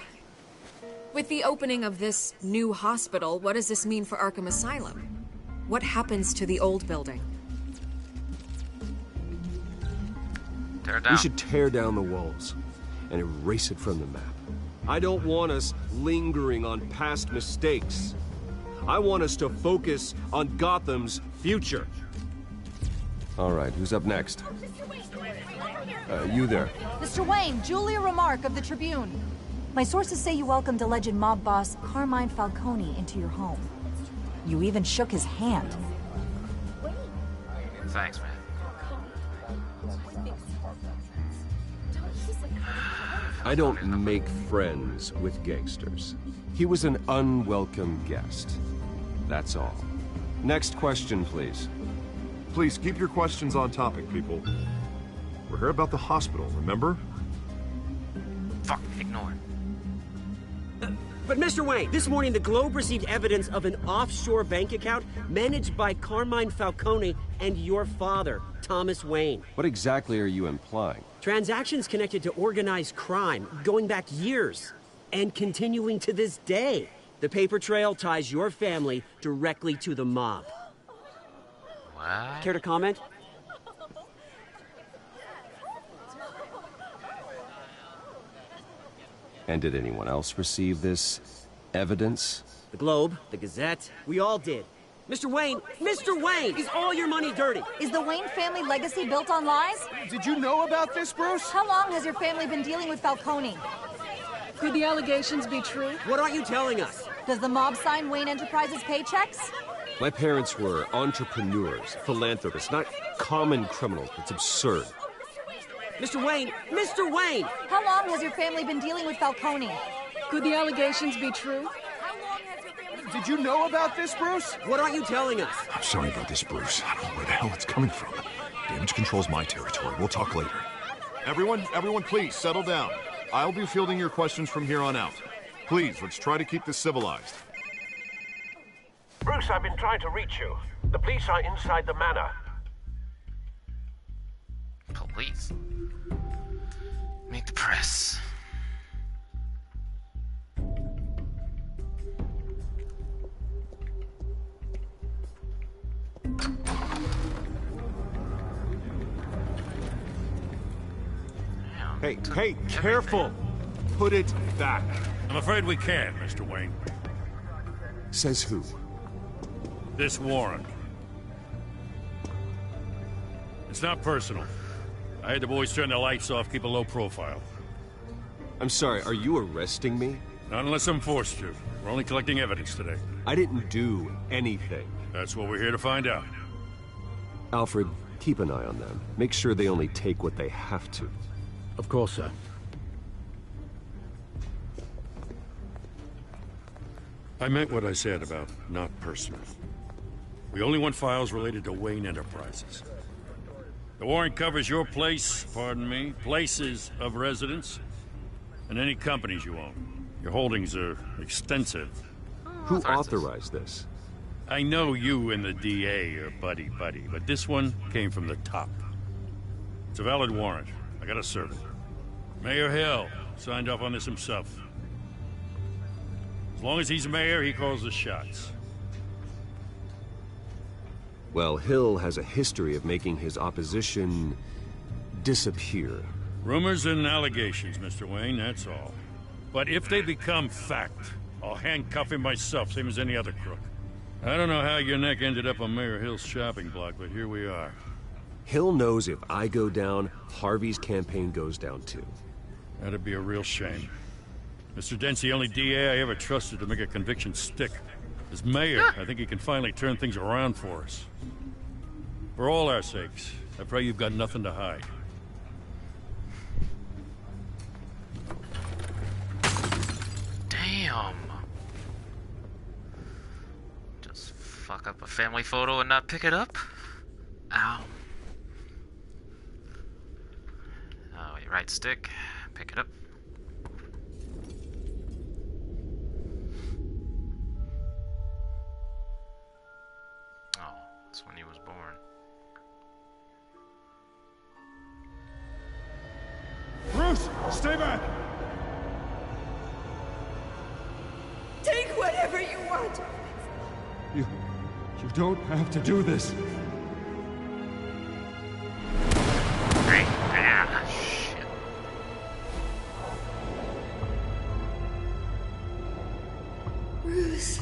With the opening of this new hospital, what does this mean for Arkham Asylum? What happens to the old building? Tear it down. We should tear down the walls and erase it from the map. I don't want us lingering on past mistakes. I want us to focus on Gotham's future. All right, who's up next? You there. Mr. Wayne, Julia Remark of the Tribune. My sources say you welcomed alleged mob boss Carmine Falcone into your home. You even shook his hand. Thanks, man. I don't make friends with gangsters. He was an unwelcome guest. That's all. Next question, please. Please keep your questions on topic, people. We're here about the hospital, remember? Fuck, ignore. But Mr. Wayne, this morning the Globe received evidence of an offshore bank account managed by Carmine Falcone and your father, Thomas Wayne. What exactly are you implying? Transactions connected to organized crime, going back years, and continuing to this day. The paper trail ties your family directly to the mob. What? Care to comment? And did anyone else receive this evidence? The Globe, the Gazette, we all did. Mr. Wayne, is all your money dirty? Is the Wayne family legacy built on lies? Did you know about this, Bruce? How long has your family been dealing with Falcone? Could the allegations be true? What aren't you telling us? Does the mob sign Wayne Enterprises paychecks? My parents were entrepreneurs, philanthropists, not common criminals. It's absurd. Mr. Wayne! How long has your family been dealing with Falcone? Could the allegations be true? Did you know about this, Bruce? What aren't you telling us? I'm sorry about this, Bruce. I don't know where the hell it's coming from. Damage control's my territory. We'll talk later. Everyone, please, settle down. I'll be fielding your questions from here on out. Please, let's try to keep this civilized. Bruce, I've been trying to reach you. The police are inside the manor. Police? Meet the press. Hey, careful! Put it back. I'm afraid we can't, Mr. Wayne. Says who? This warrant. It's not personal. I had the boys turn the lights off, keep a low profile. I'm sorry, are you arresting me? Not unless I'm forced to. We're only collecting evidence today. I didn't do anything. That's what we're here to find out. Alfred, keep an eye on them. Make sure they only take what they have to. Of course, sir. I meant what I said about not personal. We only want files related to Wayne Enterprises. The warrant covers your place, pardon me, places of residence, and any companies you own. Your holdings are extensive. Who authorized this? I know you and the DA are buddy-buddy, but this one came from the top. It's a valid warrant. I gotta serve it. Mayor Hill signed off on this himself. As long as he's mayor, he calls the shots. Well, Hill has a history of making his opposition disappear. Rumors and allegations, Mr. Wayne, that's all. But if they become fact, I'll handcuff him myself, same as any other crook. I don't know how your neck ended up on Mayor Hill's shopping block, but here we are. Hill knows if I go down, Harvey's campaign goes down too. That'd be a real shame. Mr. Dent's the only DA I ever trusted to make a conviction stick. As mayor, I think he can finally turn things around for us. For all our sakes, I pray you've got nothing to hide. Damn. Just fuck up a family photo and not pick it up? Ow. Oh, your right stick. Pick it up. Oh, that's when he was born. Bruce, stay back! Take whatever you want. You don't have to do this. Shit. Bruce.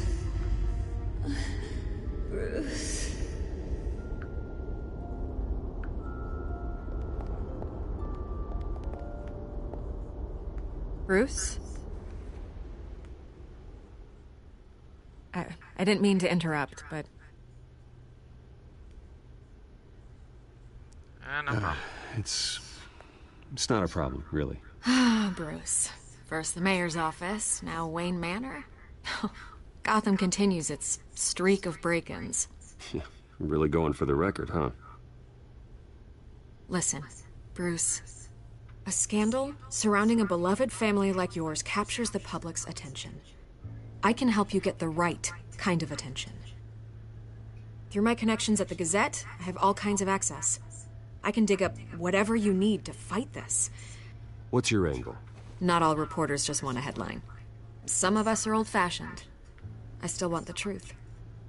Bruce. Bruce? I didn't mean to interrupt, but... No problem. It's not a problem, really. Ah, Bruce. First the mayor's office, now Wayne Manor. Gotham continues its streak of break-ins. Really going for the record, huh? Listen, Bruce. A scandal surrounding a beloved family like yours captures the public's attention. I can help you get the right kind of attention. Through my connections at the Gazette, I have all kinds of access. I can dig up whatever you need to fight this. What's your angle? Not all reporters just want a headline. Some of us are old-fashioned. I still want the truth.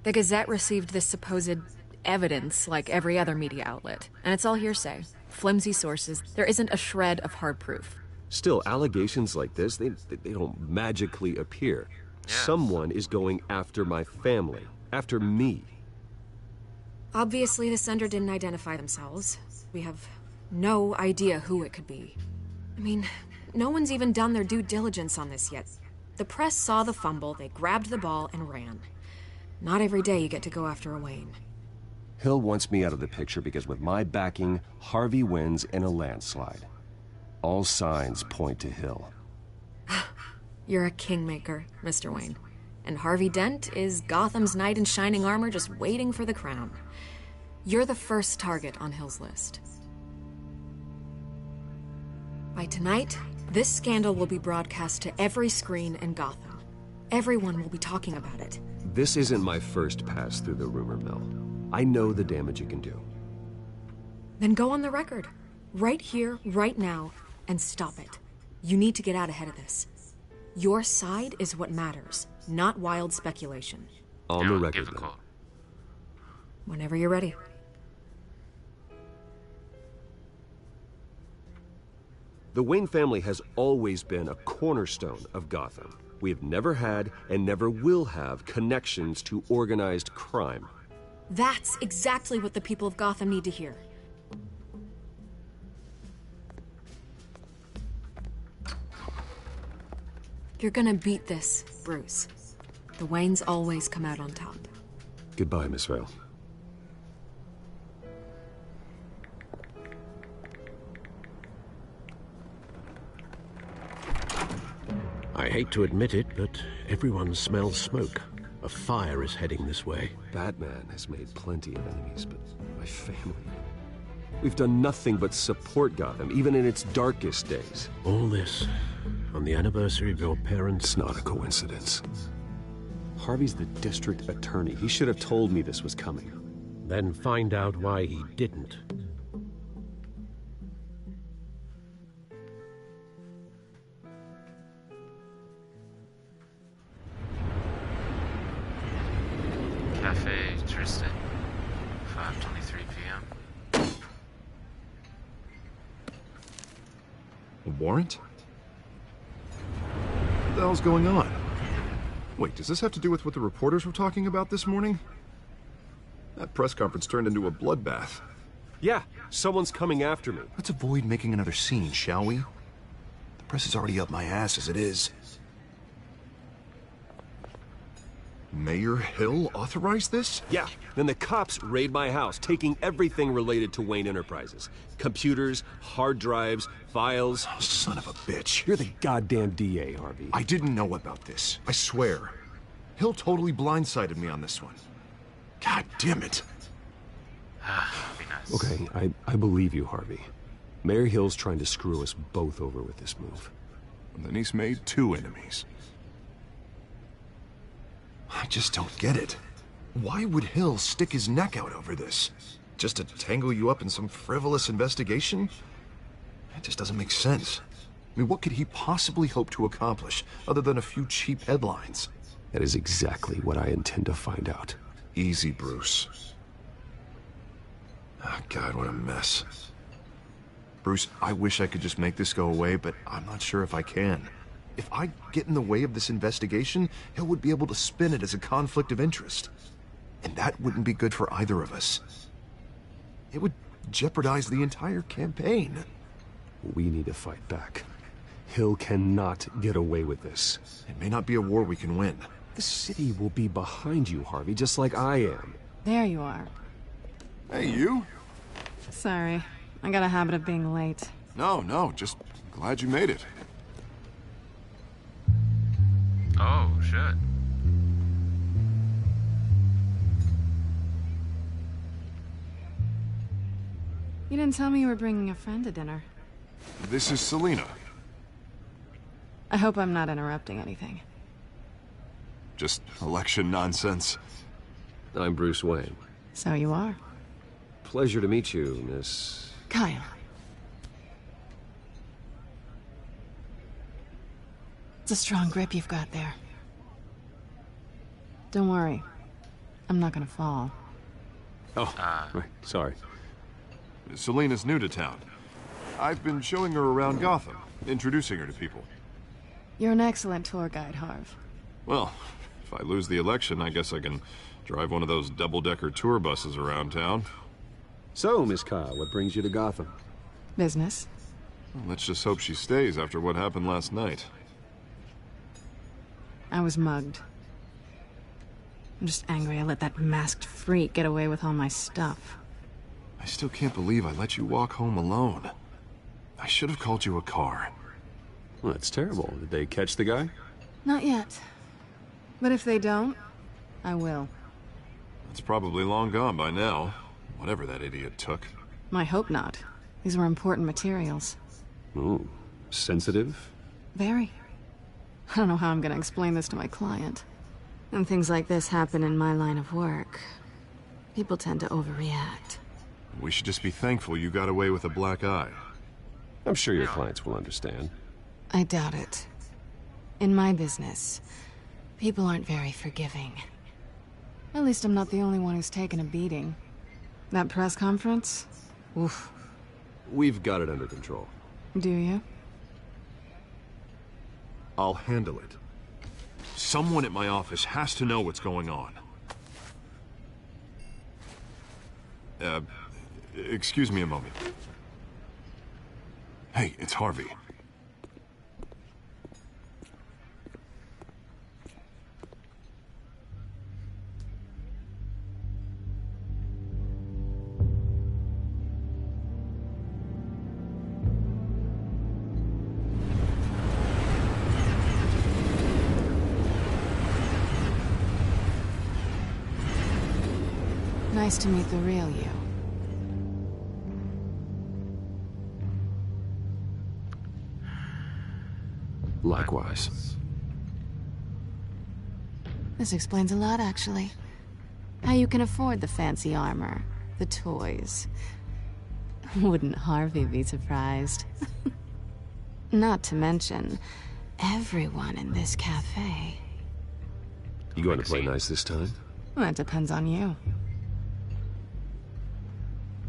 The Gazette received this supposed evidence like every other media outlet, and it's all hearsay. Flimsy sources. There isn't a shred of hard proof. Still, allegations like this, they don't magically appear. Someone is going after my family, after me. Obviously, the sender didn't identify themselves. We have no idea who it could be. I mean, no one's even done their due diligence on this yet. The press saw the fumble, they grabbed the ball and ran. Not every day you get to go after a Wayne. Hill wants me out of the picture because with my backing, Harvey wins in a landslide. All signs point to Hill. You're a kingmaker, Mr. Wayne. And Harvey Dent is Gotham's knight in shining armor just waiting for the crown. You're the first target on Hill's list. By tonight, this scandal will be broadcast to every screen in Gotham. Everyone will be talking about it. This isn't my first pass through the rumor mill. I know the damage it can do. Then go on the record. Right here, right now, and stop it. You need to get out ahead of this. Your side is what matters, not wild speculation. On the record, then. Whenever you're ready. The Wayne family has always been a cornerstone of Gotham. We have never had and never will have connections to organized crime. That's exactly what the people of Gotham need to hear. You're gonna beat this, Bruce. The Waynes always come out on top. Goodbye, Miss Vale. I hate to admit it, but everyone smells smoke. A fire is heading this way. Batman has made plenty of enemies, but my family... We've done nothing but support Gotham, even in its darkest days. All this on the anniversary of your parents'... It's not a coincidence. Harvey's the district attorney. He should have told me this was coming. Then find out why he didn't. Cafe Tristan, 5:23 p.m. A warrant? What the hell's going on? Wait, does this have to do with what the reporters were talking about this morning? That press conference turned into a bloodbath. Yeah, someone's coming after me. Let's avoid making another scene, shall we? The press is already up my ass as it is. Mayor Hill authorized this? Yeah, then the cops raid my house, taking everything related to Wayne Enterprises. Computers, hard drives, files. Oh, son of a bitch. You're the goddamn DA, Harvey. I didn't know about this. I swear. Hill totally blindsided me on this one. God damn it. Be nice. Okay, I believe you, Harvey. Mayor Hill's trying to screw us both over with this move. And then he's made 2 enemies. I just don't get it. Why would Hill stick his neck out over this? Just to tangle you up in some frivolous investigation? It just doesn't make sense. I mean, what could he possibly hope to accomplish other than a few cheap headlines? That is exactly what I intend to find out. Easy, Bruce. Oh, God, what a mess. Bruce, I wish I could just make this go away, but I'm not sure if I can. If I get in the way of this investigation, Hill would be able to spin it as a conflict of interest. And that wouldn't be good for either of us. It would jeopardize the entire campaign. We need to fight back. Hill cannot get away with this. It may not be a war we can win. The city will be behind you, Harvey, just like I am. There you are. Hey, you? Sorry. I got a habit of being late. No, just glad you made it. Oh, shit. You didn't tell me you were bringing a friend to dinner. This is Selina. I hope I'm not interrupting anything. Just election nonsense. I'm Bruce Wayne. So you are. Pleasure to meet you, Miss... Kyle. It's a strong grip you've got there. Don't worry. I'm not gonna fall. Oh, right, sorry. Selina's new to town. I've been showing her around Gotham, introducing her to people. You're an excellent tour guide, Harv. Well, if I lose the election, I guess I can drive one of those double-decker tour buses around town. So, Miss Kyle, what brings you to Gotham? Business. Well, let's just hope she stays after what happened last night. I was mugged. I'm just angry I let that masked freak get away with all my stuff. I still can't believe I let you walk home alone. I should have called you a car. Well, that's terrible. Did they catch the guy? Not yet. But if they don't, I will. It's probably long gone by now. Whatever that idiot took. I hope not. These were important materials. Ooh, sensitive? Very. I don't know how I'm gonna explain this to my client. When things like this happen in my line of work, people tend to overreact. We should just be thankful you got away with a black eye. I'm sure your clients will understand. I doubt it. In my business, people aren't very forgiving. At least I'm not the only one who's taken a beating. That press conference? Oof. We've got it under control. Do you? I'll handle it. Someone at my office has to know what's going on. Excuse me a moment. Hey, it's Harvey. Nice to meet the real you. Likewise. This explains a lot, actually. How you can afford the fancy armor, the toys. Wouldn't Harvey be surprised? Not to mention, everyone in this cafe. You going to play nice this time? Well, that depends on you.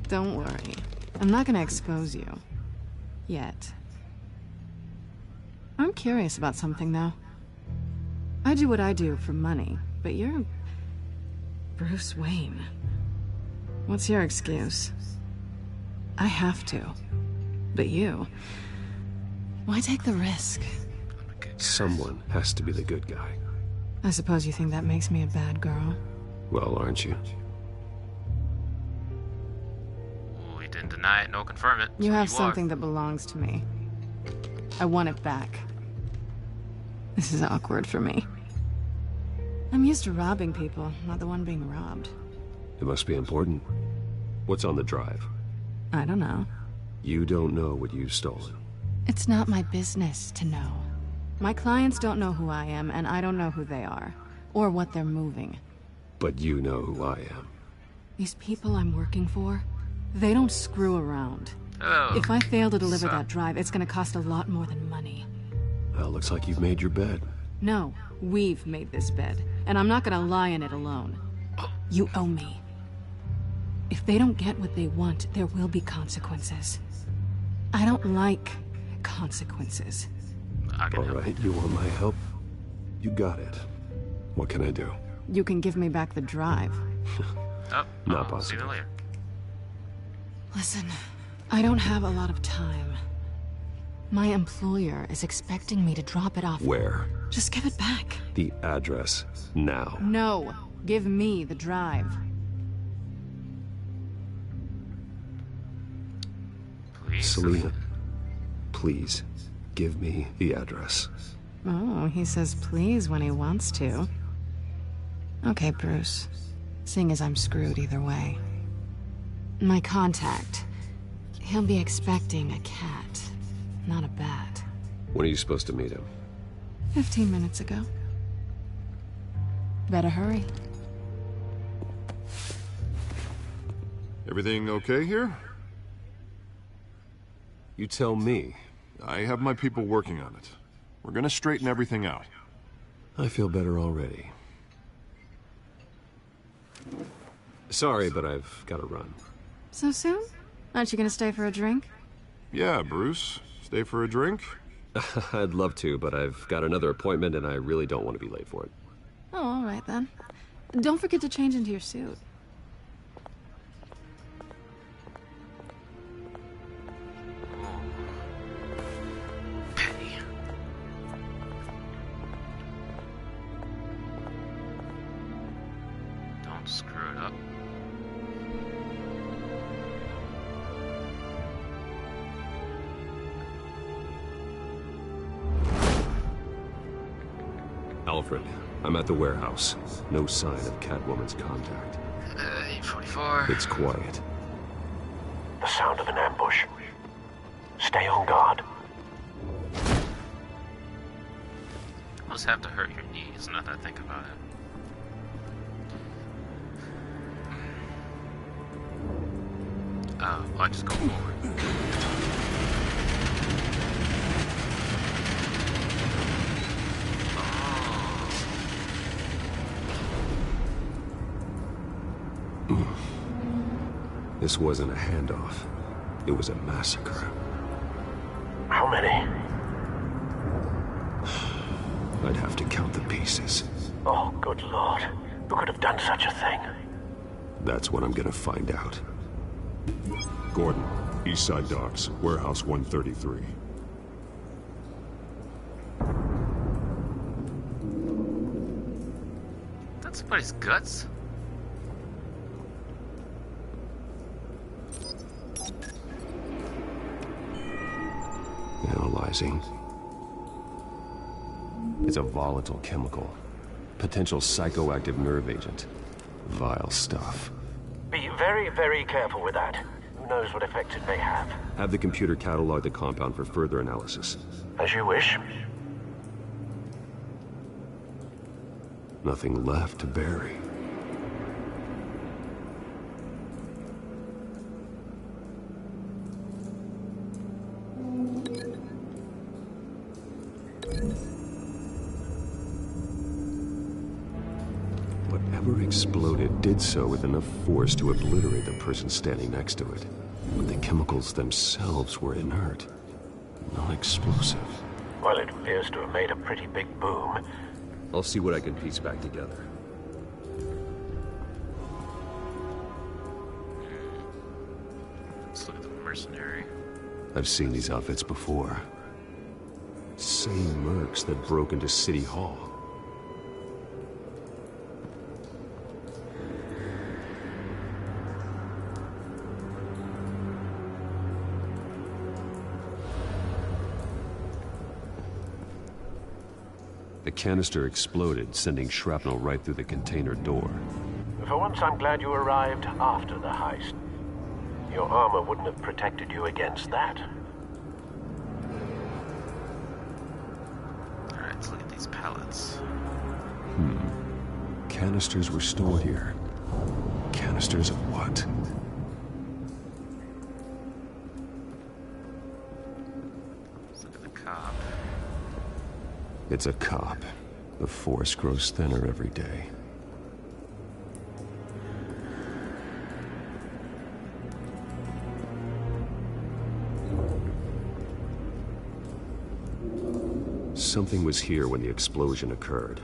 Don't worry. I'm not gonna expose you. Yet. I'm curious about something, though. I do what I do for money, but you're... Bruce Wayne. What's your excuse? I have to. But you... Why take the risk? Someone has to be the good guy. I suppose you think that makes me a bad girl? Well, aren't you? We didn't deny it, no confirm it. You So have you something are. that belongs to me. I want it back. This is awkward for me. I'm used to robbing people, not the one being robbed. It must be important. What's on the drive? I don't know. You don't know what you've stolen. It's not my business to know. My clients don't know who I am, and I don't know who they are, or what they're moving. But you know who I am. These people I'm working for, they don't screw around. Oh, If I fail to deliver that drive, it's gonna cost a lot more than money. Well, looks like you've made your bed. No, we've made this bed, and I'm not gonna lie in it alone. You owe me. If they don't get what they want, there will be consequences. I don't like consequences. All right, you want my help? You got it. What can I do? You can give me back the drive. Oh, Not see possible. you later. Listen, I don't have a lot of time. My employer is expecting me to drop it off. Where? Just give it back. The address, now. No, give me the drive. Please. Selena, please, give me the address. Oh, he says please when he wants to. Okay, Bruce. Seeing as I'm screwed either way. My contact. He'll be expecting a cat, not a bat. When are you supposed to meet him? 15 minutes ago. Better hurry. Everything okay here? You tell me. I have my people working on it. We're gonna straighten everything out. I feel better already. Sorry, but I've got to run. So soon? Aren't you gonna stay for a drink? Yeah, Bruce. Stay for a drink? I'd love to, but I've got another appointment and I really don't want to be late for it. Oh, all right then. Don't forget to change into your suit. Penny. Don't screw it up. Alfred, I'm at the warehouse. No sign of Catwoman's contact. 844. It's quiet. The sound of an ambush. Stay on guard. Must have to hurt your knees, now that I think about it. Oh, I just go forward. This wasn't a handoff. It was a massacre. How many? I'd have to count the pieces. Oh, good lord. Who could have done such a thing? That's what I'm gonna find out. Gordon, East Side Docks, Warehouse 133. That's somebody's guts. Analyzing. It's a volatile chemical. Potential psychoactive nerve agent. Vile stuff. Be very, very careful with that. Who knows what effect it may have. Have the computer catalog the compound for further analysis. As you wish. Nothing left to bury. Whatever exploded did so with enough force to obliterate the person standing next to it. But the chemicals themselves were inert, non-explosive. Well, it appears to have made a pretty big boom. I'll see what I can piece back together. Let's look at the mercenary. I've seen these outfits before. Same mercs that broke into City Hall. The canister exploded, sending shrapnel right through the container door. For once, I'm glad you arrived after the heist. Your armor wouldn't have protected you against that. Alright, let's look at these pallets. Canisters were stored here. Canisters of what? Let's look at the cop. It's a cop. The force grows thinner every day. Something was here when the explosion occurred.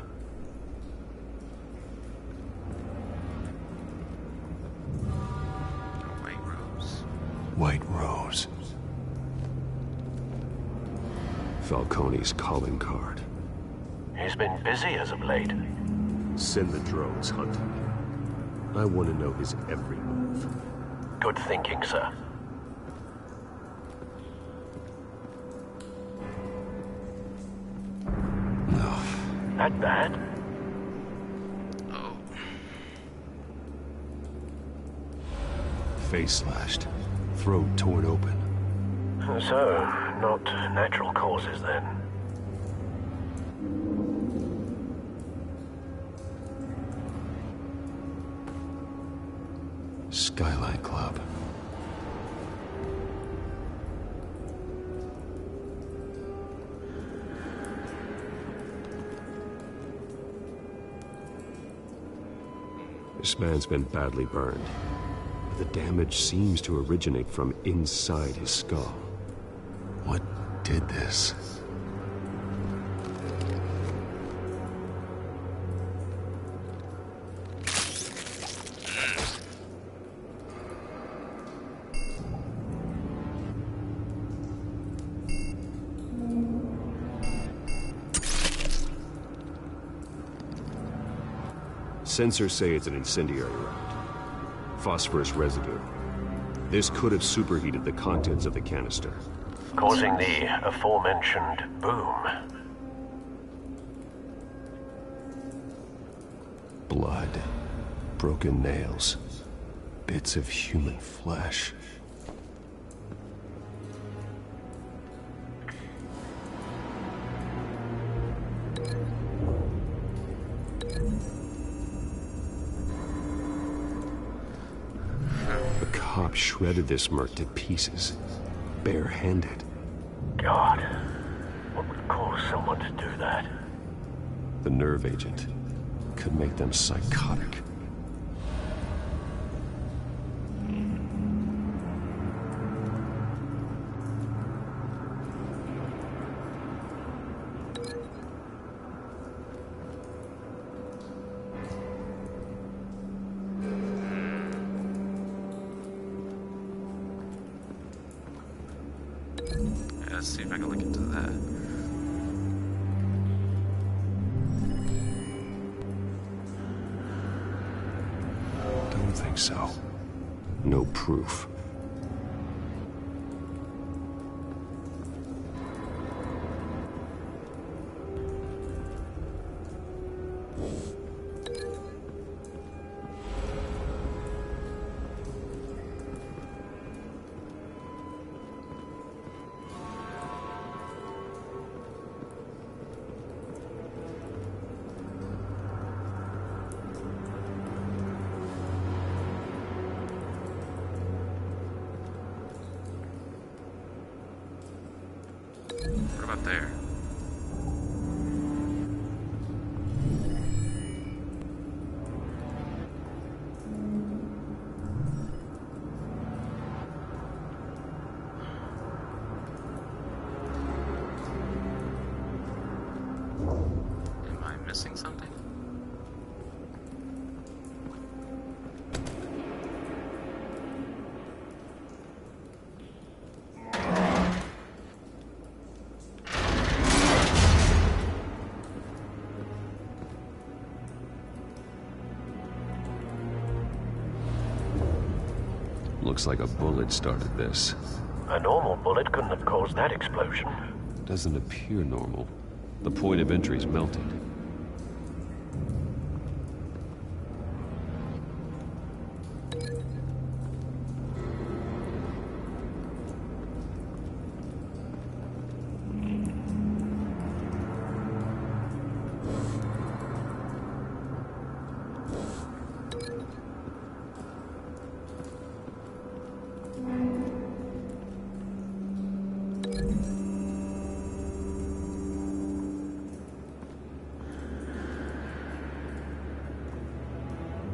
White rose. White Rose. Falcone's calling card. He's been busy as of late. Send the drones hunting. I want to know his every move. Good thinking, sir. That bad? Oh. Face slashed. Throat torn open. So, not natural causes then. Skyline Club. This man's been badly burned. But the damage seems to originate from inside his skull. What did this? Sensors say it's an incendiary round. Phosphorus residue. This could have superheated the contents of the canister. Causing the aforementioned boom. Blood. Broken nails. Bits of human flesh. The cop shredded this merc to pieces, barehanded. God, what would cause someone to do that? The nerve agent could make them psychotic. Let's see if I can look into that. Don't think so. No proof. about there? Am I missing something? Looks like a bullet started this. A normal bullet couldn't have caused that explosion. Doesn't appear normal. The point of entry's melted.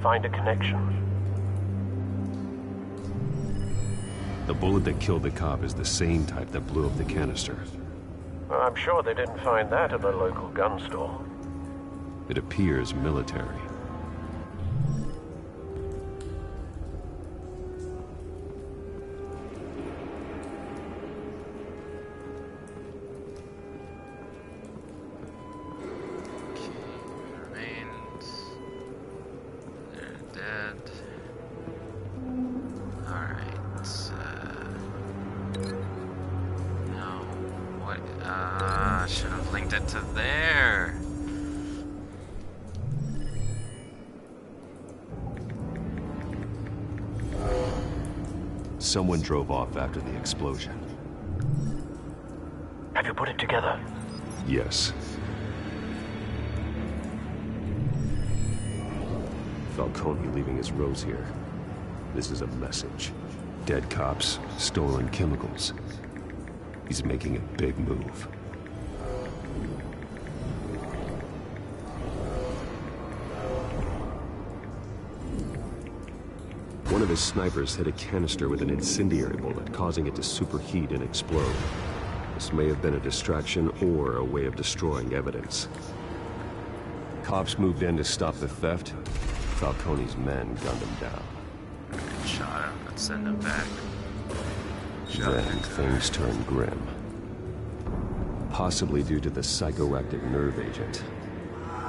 Find a connection. The bullet that killed the cop is the same type that blew up the canister. I'm sure they didn't find that at a local gun store. It appears military. Should have linked it to there. Someone drove off after the explosion. Have you put it together? Yes. Falcone leaving his rose here. This is a message. Dead cops, stolen chemicals. He's making a big move. One of his snipers hit a canister with an incendiary bullet, causing it to superheat and explode. This may have been a distraction or a way of destroying evidence. Cops moved in to stop the theft. Falcone's men gunned him down. Shot him, let's send him back. Then things turned grim. Possibly due to the psychoactive nerve agent.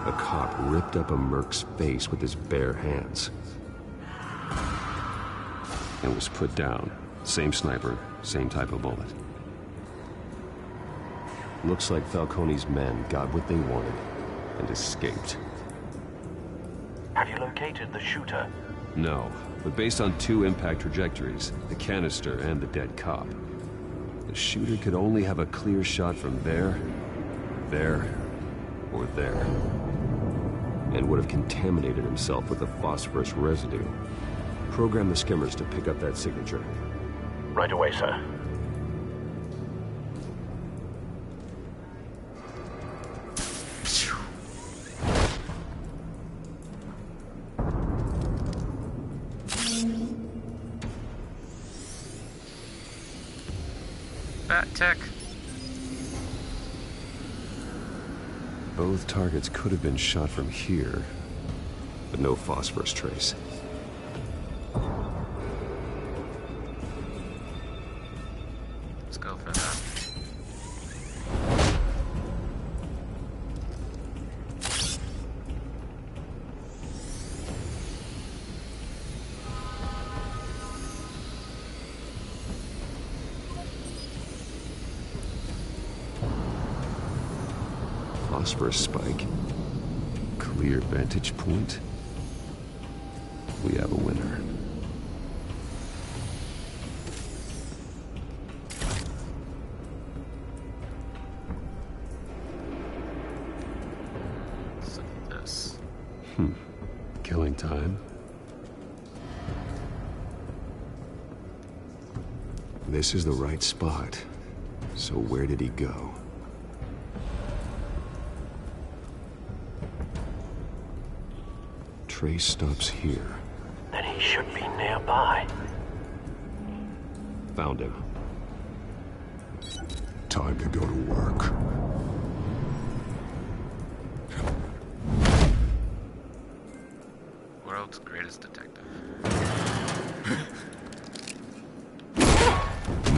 A cop ripped up a merc's face with his bare hands. And was put down. Same sniper, same type of bullet. Looks like Falcone's men got what they wanted and escaped. Have you located the shooter? No, but based on two impact trajectories, the canister and the dead cop, the shooter could only have a clear shot from there, or there, and would have contaminated himself with the phosphorus residue. Program the skimmers to pick up that signature. Right away, sir. Bat tech. Both targets could have been shot from here, but no phosphorus trace. Let's go for that. Phosphorus spike. Clear vantage point. We have a winner. Let's look at this. Killing time. This is the right spot. So where did he go? trace stops here. Then he should be nearby. Found him. Time to go to work. World's greatest detective.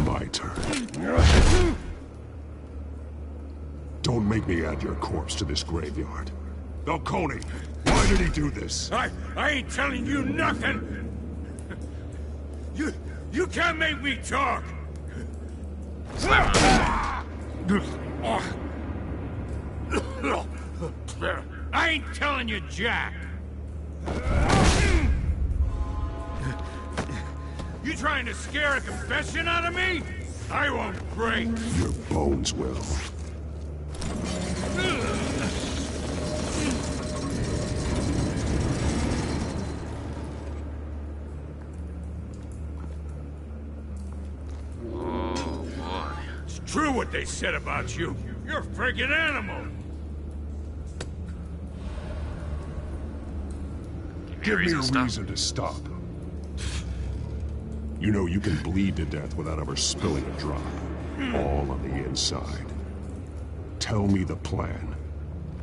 My turn. Don't make me add your corpse to this graveyard. Falcone, why did he do this? I ain't telling you nothing! You can't make me talk! I ain't telling you Jack! You trying to scare a confession out of me? I won't break! Your bones will. Oh, boy. It's true what they said about you. You're a freaking animal! Give me a reason to stop. You know you can bleed to death without ever spilling a drop. All on the inside. Tell me the plan,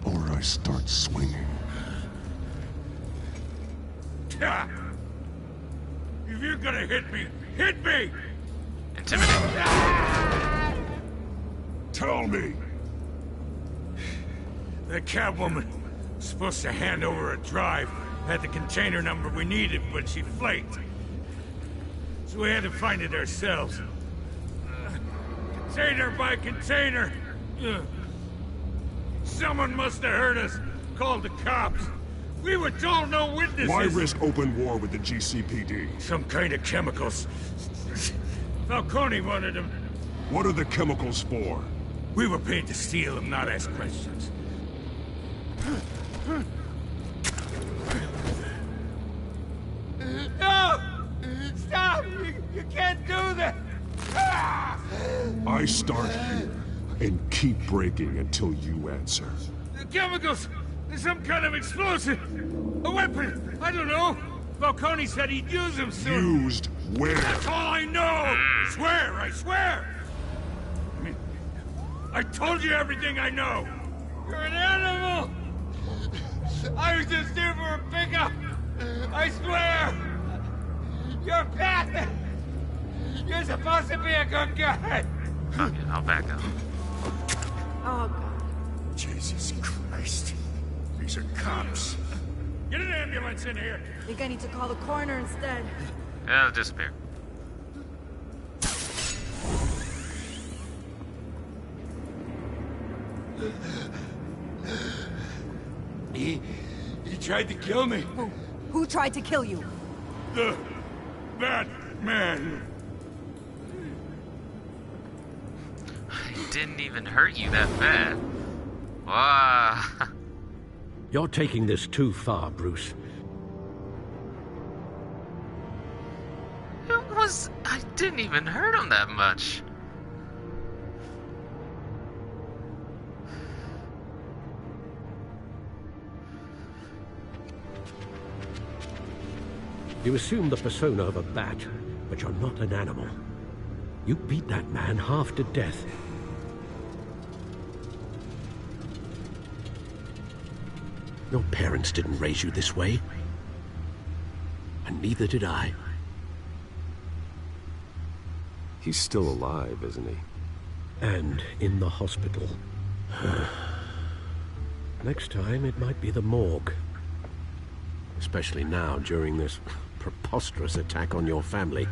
or I start swinging. If you're gonna hit me, hit me! Intimidate. Tell me! The Catwoman was supposed to hand over a drive. Had the container number we needed, but she flaked. So we had to find it ourselves. Container by container. Someone must have heard us. Called the cops. We were told no witnesses. Why risk open war with the GCPD? Some kind of chemicals. Falcone wanted them. What are the chemicals for? We were paid to steal them, not ask questions. No! Stop! You can't do that! I start here and keep breaking until you answer. The chemicals! There's some kind of explosive! A weapon! I don't know! Falcone said he'd use them soon. Used where? That's all I know! I swear! I swear! I told you everything I know! You're an animal! I was just here for a pickup! I swear! You're bad! You're supposed to be a good guy! Fuck it, I'll back up. Oh, God. Jesus Christ. These are cops. Get an ambulance in here! I think I need to call the coroner instead. Yeah, it'll disappear. He tried to kill me. Who tried to kill you? The Batman. He didn't even hurt you that bad. Wow. You're taking this too far, Bruce. I didn't even hurt him that much. You assume the persona of a bat, but you're not an animal. You beat that man half to death. Your parents didn't raise you this way. And neither did I. He's still alive, isn't he? And in the hospital. Next time, it might be the morgue. Especially now, during this preposterous attack on your family.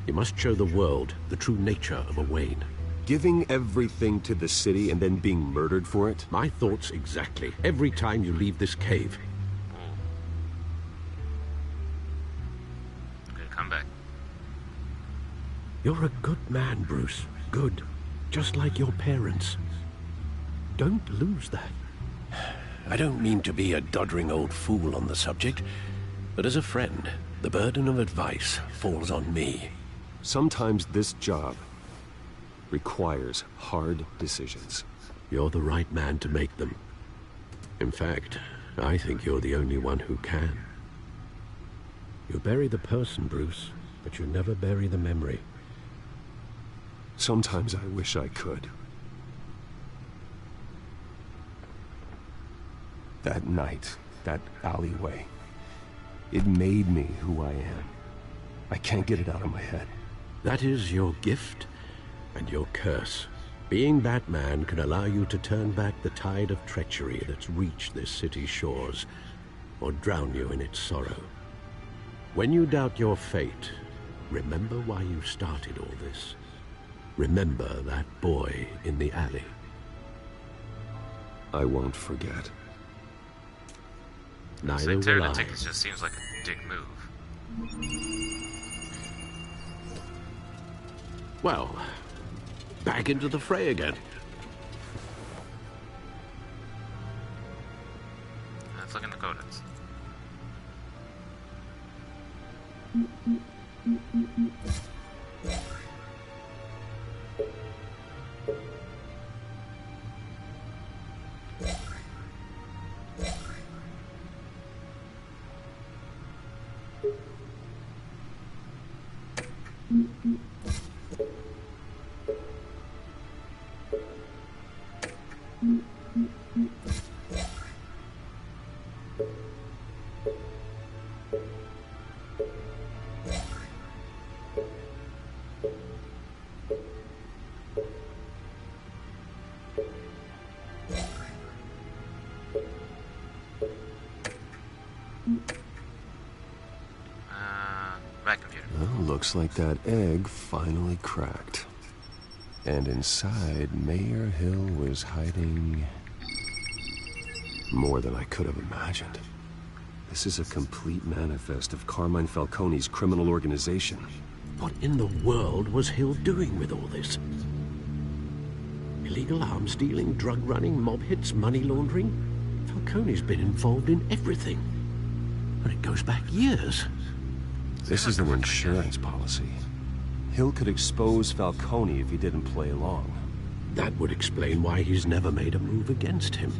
You must show the world the true nature of a Wayne. Giving everything to the city and then being murdered for it? My thoughts exactly. Every time you leave this cave. Good comeback. You're a good man, Bruce. Good. Just like your parents. Don't lose that. I don't mean to be a doddering old fool on the subject, but as a friend, the burden of advice falls on me. Sometimes this job requires hard decisions. You're the right man to make them. In fact, I think you're the only one who can. You bury the person, Bruce, but you never bury the memory. Sometimes I wish I could. That night, that alleyway, it made me who I am. I can't get it out of my head. That is your gift and your curse. Being Batman can allow you to turn back the tide of treachery that's reached this city's shores, or drown you in its sorrow. When you doubt your fate, remember why you started all this. Remember that boy in the alley. I won't forget. Neither will I. It just seems like a dick move. Well, back into the fray again. Let's look in the codex. Well, looks like that egg finally cracked. And inside, Mayor Hill was hiding more than I could have imagined. This is a complete manifest of Carmine Falcone's criminal organization. What in the world was Hill doing with all this? Illegal arms dealing, drug running, mob hits, money laundering? Falcone's been involved in everything. And it goes back years. This is an insurance policy. Hill could expose Falcone if he didn't play along. That would explain why he's never made a move against him.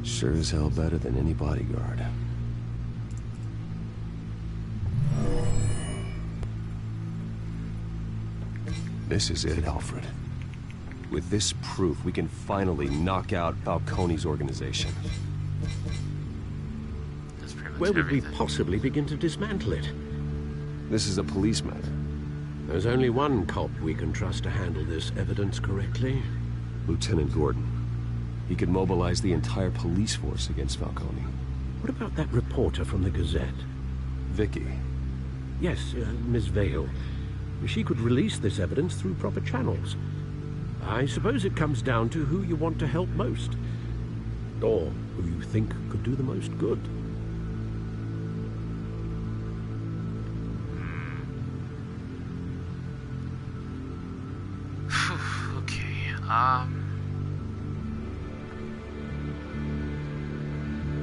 Sure as hell better than any bodyguard. This is it, Alfred. With this proof, we can finally knock out Falcone's organization. Where would we possibly begin to dismantle it? This is a police matter. There's only one cop we can trust to handle this evidence correctly. Lieutenant Gordon. He could mobilize the entire police force against Falcone. What about that reporter from the Gazette? Vicky. Yes, Miss Vale. She could release this evidence through proper channels. I suppose it comes down to who you want to help most. Or who you think could do the most good.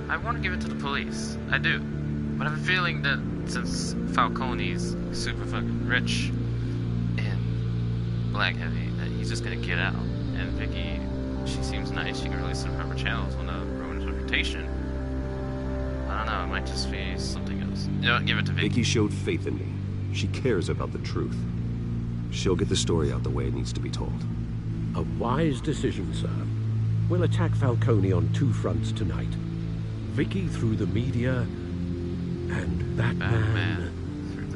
I want to give it to the police. I do. But I have a feeling that since Falcone's super fucking rich and black heavy, that he's just gonna get out. And Vicky, she seems nice. She can release some proper channels on the ruin his reputation. I don't know. It might just be something else. You know what? Give it to Vicky. Vicky showed faith in me. She cares about the truth. She'll get the story out the way it needs to be told. A wise decision, sir. We'll attack Falcone on two fronts tonight. Vicky through the media, and Batman.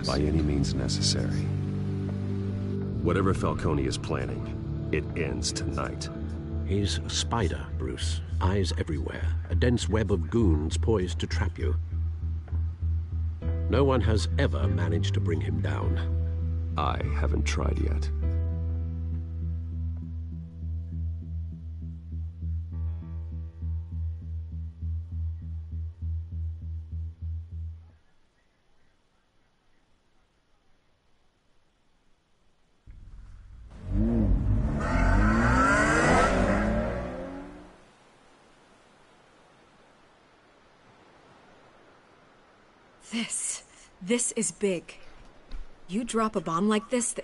By any means necessary. Whatever Falcone is planning, it ends tonight. He's a spider, Bruce. Eyes everywhere. A dense web of goons poised to trap you. No one has ever managed to bring him down. I haven't tried yet. This is big. You drop a bomb like this,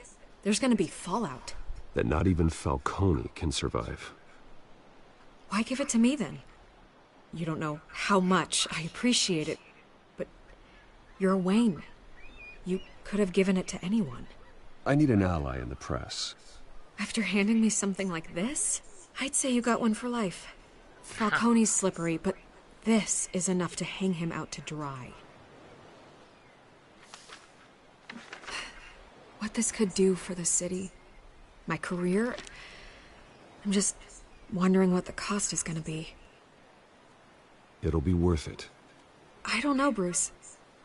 there's gonna be fallout. That not even Falcone can survive. Why give it to me then? You don't know how much I appreciate it, but you're a Wayne. could have given it to anyone. I need an ally in the press. After handing me something like this, I'd say you got one for life. Falcone's slippery, but this is enough to hang him out to dry. What this could do for the city, my career, I'm just wondering what the cost is gonna be. It'll be worth it. I don't know, Bruce.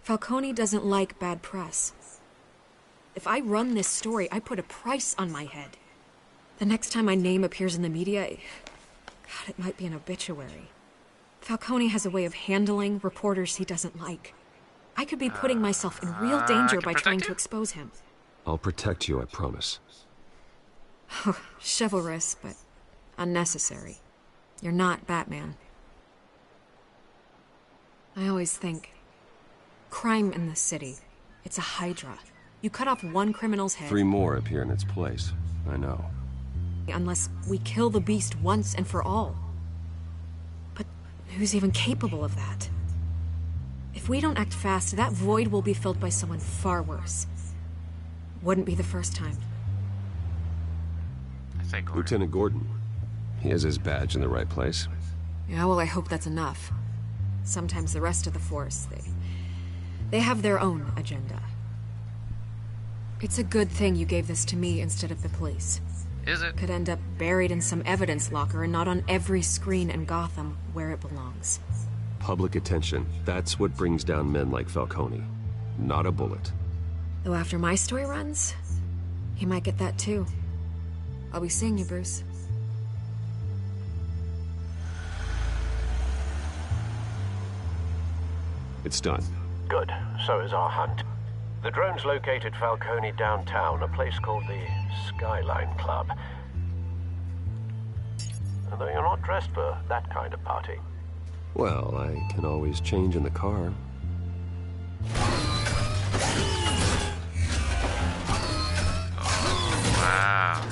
Falcone doesn't like bad press. If I run this story, I put a price on my head. The next time my name appears in the media, God, it might be an obituary. Falcone has a way of handling reporters he doesn't like. I could be putting myself in real danger by trying to expose him. I'll protect you, I promise. Oh, chivalrous, but unnecessary. You're not Batman. I always think, crime in the city, it's a hydra. You cut off one criminal's head... 3 more appear in its place. I know. Unless we kill the beast once and for all. But who's even capable of that? If we don't act fast, that void will be filled by someone far worse. Wouldn't be the first time. I think Lieutenant Gordon. He has his badge in the right place. Yeah, well, I hope that's enough. Sometimes the rest of the force, they have their own agenda. It's a good thing you gave this to me instead of the police. Is it? Could end up buried in some evidence locker and not on every screen in Gotham where it belongs. Public attention. That's what brings down men like Falcone. Not a bullet. Though after my story runs, he might get that too. I'll be seeing you, Bruce. It's done. Good. So is our hunt. The drone's located Falcone downtown, a place called the Skyline Club. Although you're not dressed for that kind of party. Well, I can always change in the car. Wow.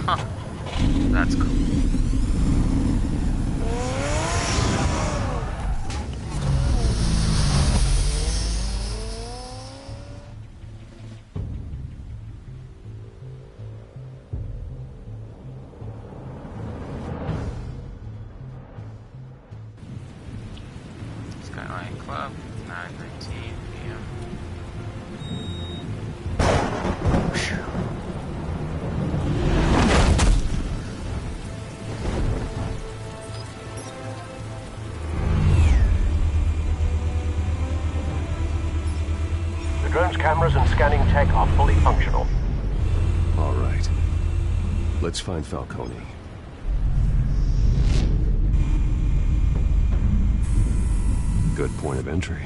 Huh. That's cool. Skyline Club, 9:19 p.m. The drone's cameras and scanning tech are fully functional. All right. Let's find Falcone. Good point of entry.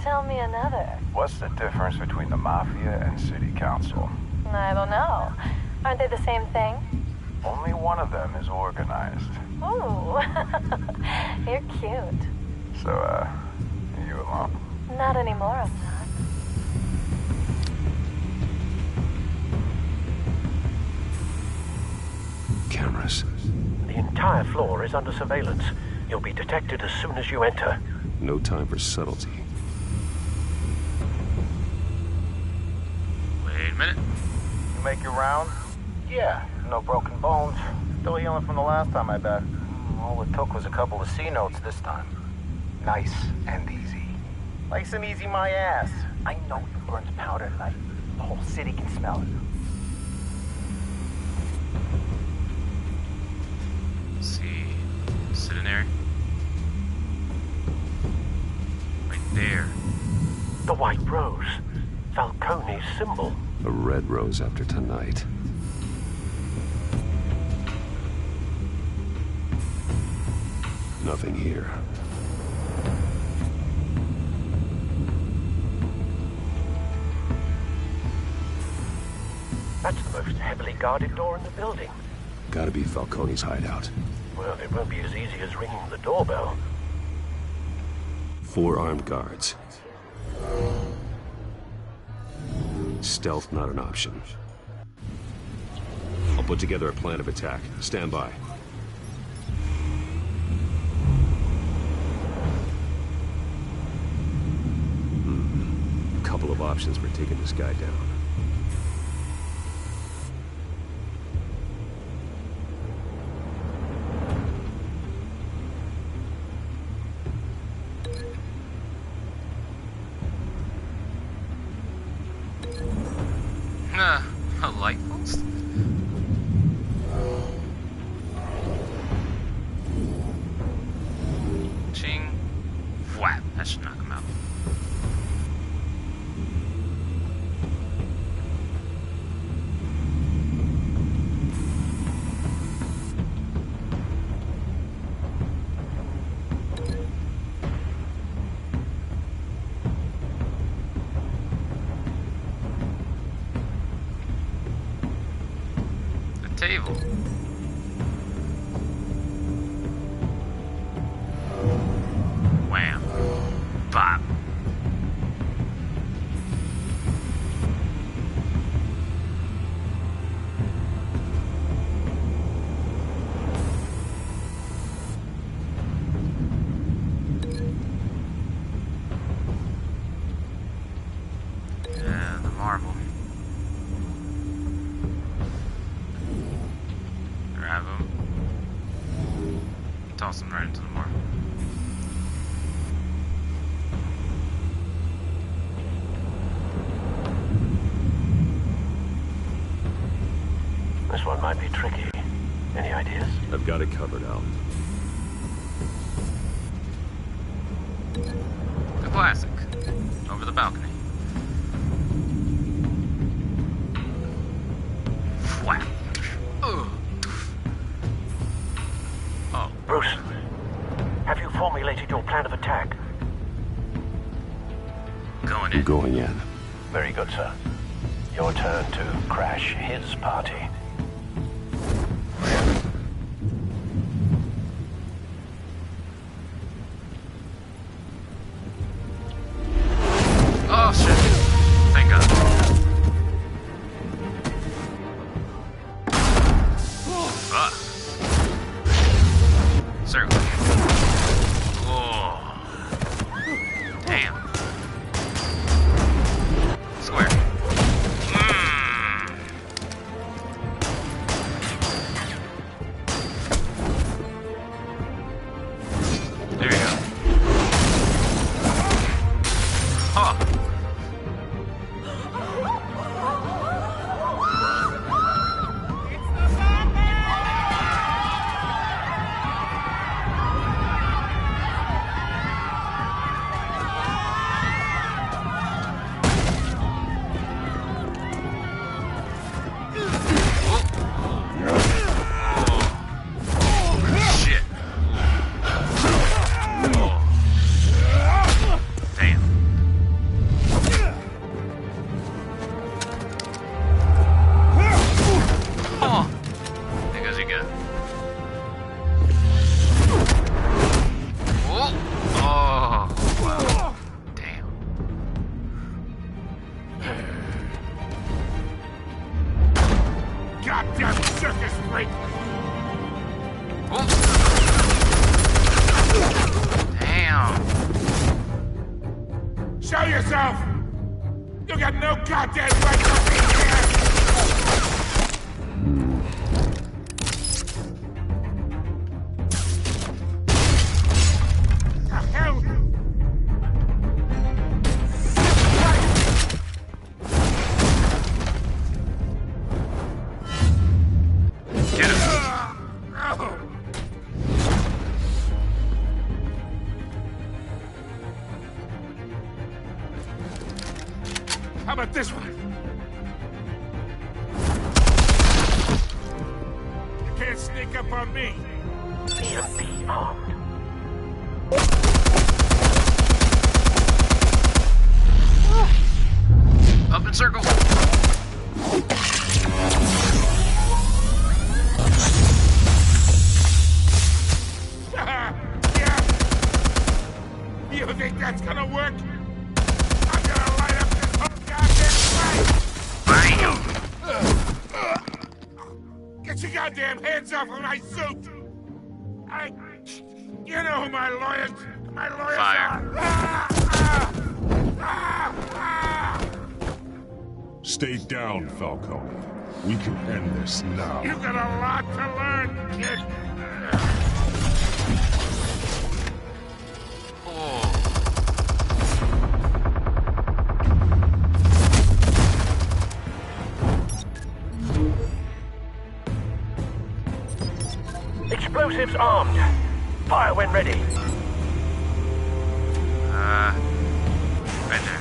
Tell me another. What's the difference between the Mafia and City Council? I don't know. Aren't they the same thing? Only one of them is organized. Ooh, you're cute. So, are you alone? Not anymore, I'm not. Cameras. The entire floor is under surveillance. You'll be detected as soon as you enter. No time for subtlety. Wait a minute. You make your round? Yeah, no broken bones. Still healing from the last time, I bet. All it took was a couple of C notes this time. Nice and easy. Nice and easy my ass. I know you burned powder tonight. The whole city can smell it. See, Centenary. Right there. The white rose. Falcone's symbol. A red rose after tonight. Nothing here. That's the most heavily guarded door in the building. Gotta be Falcone's hideout. Well, it won't be as easy as ringing the doorbell. 4 armed guards. Stealth not an option. I'll put together a plan of attack. Stand by. Couple of options for taking this guy down. A light post? Ching. Whap. That should knock him out. Table. Wham. Bop. Yeah, the marble. Grab him. Toss him right into the marble. This one might be tricky. Any ideas? I've got it covered, Al. The classic. Over the balcony. Whap. Ugh. Oh. Bruce, have you formulated your plan of attack? Going in. Going in. Very good, sir. Your turn to crash his party. Oh shit. Thank God. Fuck. Circle. Oh. Damn. Square. There you go. Huh. Shit. Oh. Damn. Oh. There goes your gun. Oh. Oh. Wow. Damn. Goddamn circus freak! Oh. Damn. Show yourself! You got no goddamn right to be here! The hell? Get him. Oh. How about this one? You can't sneak up on me. EMP armed. Up in circle. Yeah. You think that's gonna work? I'm gonna light up this whole goddamn place! Get your goddamn hands off of my suit! You know who my lawyers Fire. are! Stay down, Falcone. We can end this now. You got a lot to learn, kid. Explosives armed. Fire when ready. Right there.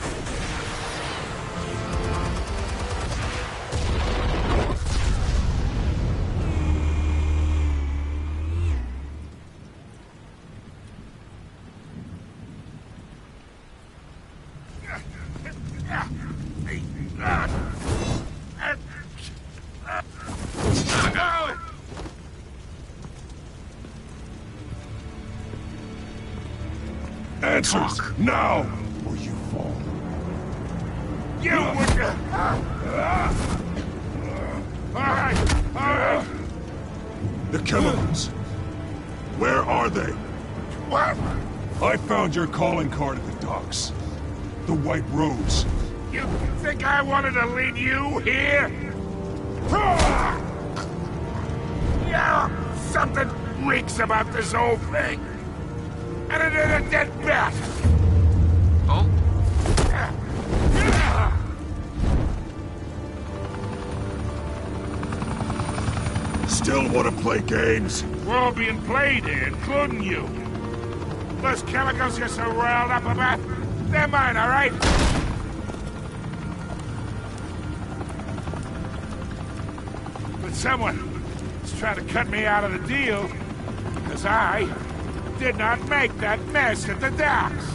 Answers, now, or you fall. You would... All right. The chemicals. Where are they? What? I found your calling card at the docks. The White Rose. You think I wanted to lead you here? Yeah, something reeks about this whole thing. And it is a dead bat. Oh. Still want to play games? We're all being played here, including you. Those chemicals you're so riled up about, they're mine, all right? But someone is trying to cut me out of the deal, because I did not make that mess at the docks.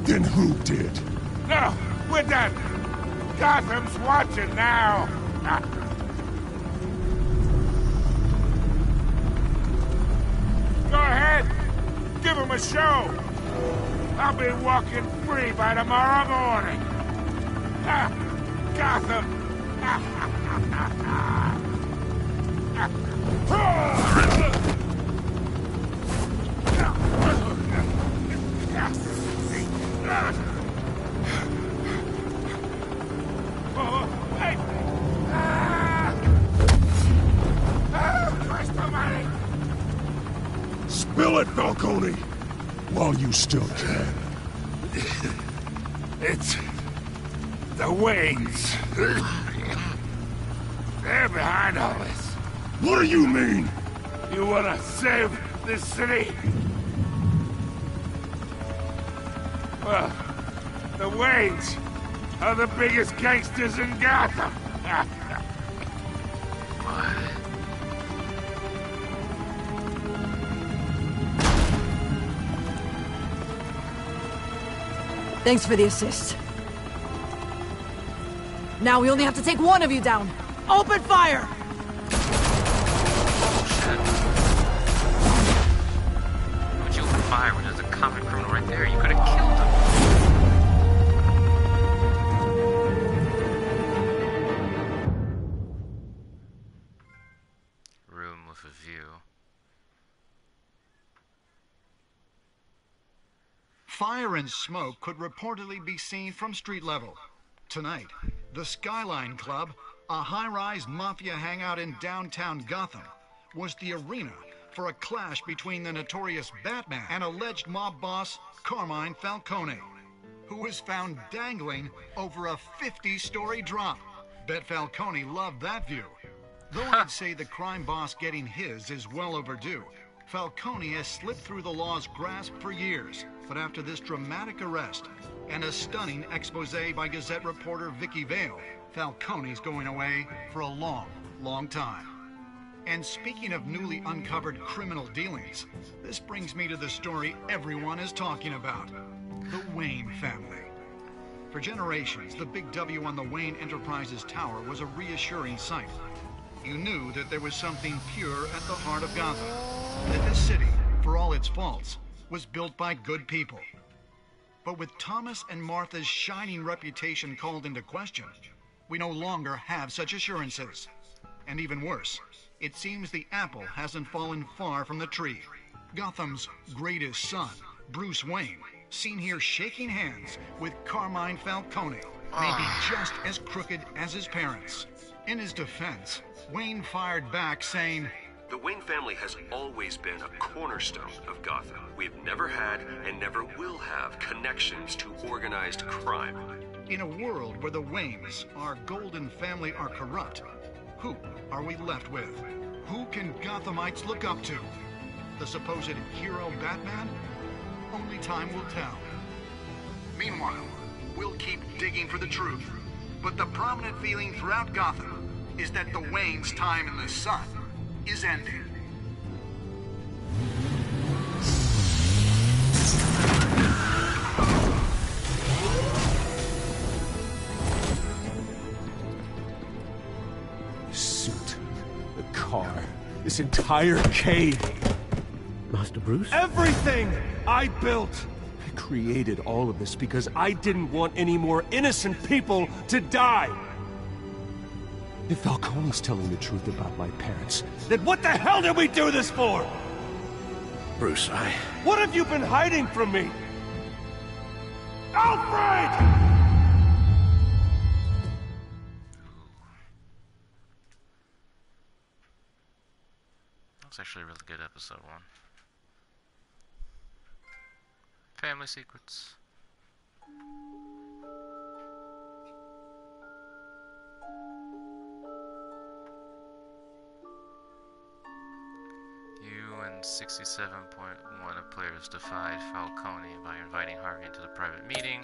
Then who did? No, we're done. Gotham's watching now. Go ahead. Give him a show. I'll be walking free by tomorrow morning. Gotham. Spill it, Falcone! While you still can. It's... the Waynes. They're behind all this. What do you mean? You wanna save this city? Well, the Waynes are the biggest gangsters in Gotham. Thanks for the assist. Now we only have to take one of you down. Open fire! Would you open fire when there's a common criminal right there? You could have killed him. Room with a view. Fire and smoke could reportedly be seen from street level. Tonight, the Skyline Club, a high-rise mafia hangout in downtown Gotham, was the arena for a clash between the notorious Batman and alleged mob boss Carmine Falcone, who was found dangling over a 50-story drop. Bet Falcone loved that view. Though I'd say the crime boss getting his is well overdue, Falcone has slipped through the law's grasp for years. But after this dramatic arrest and a stunning expose by Gazette reporter Vicky Vale, Falcone's going away for a long, long time. And speaking of newly uncovered criminal dealings, this brings me to the story everyone is talking about, the Wayne family. For generations, the big W on the Wayne Enterprises tower was a reassuring sight. You knew that there was something pure at the heart of Gotham, that this city, for all its faults, was built by good people. But with Thomas and Martha's shining reputation called into question, we no longer have such assurances. And even worse, It seems the apple hasn't fallen far from the tree. Gotham's greatest son, Bruce Wayne, seen here shaking hands with Carmine Falcone, may be just as crooked as his parents. In his defense, Wayne fired back saying, "The Wayne family has always been a cornerstone of Gotham. We've never had and never will have connections to organized crime." In a world where the Waynes, our golden family, are corrupt, who are we left with? Who can Gothamites look up to? The supposed hero Batman? Only time will tell. Meanwhile, we'll keep digging for the truth. But the prominent feeling throughout Gotham is that the Waynes' time in the sun is ending. The suit, the car, this entire cave. Master Bruce? Everything I built! I created all of this because I didn't want any more innocent people to die! If Falcone's telling the truth about my parents, then what the hell did we do this for? Bruce, What have you been hiding from me? Alfred! That's actually a really good episode 1. Family secrets. You and 67.1 of players defied Falcone by inviting Harvey into the private meeting.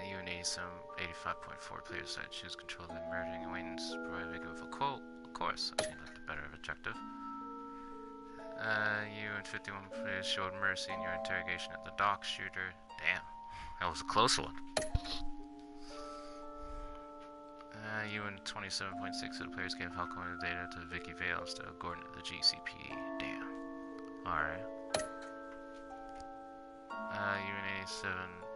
You and 85.4 players decided to choose control of the emerging Wayne's provided Vicky with a quote. Of course, that seemed like the better objective. You and 51 players showed mercy in your interrogation at the dock shooter. Damn, that was a close one. You and 27.6 of the players gave Falcone the data to Vicky Vale instead of Gordon at the GCPD. Damn. Alright. You and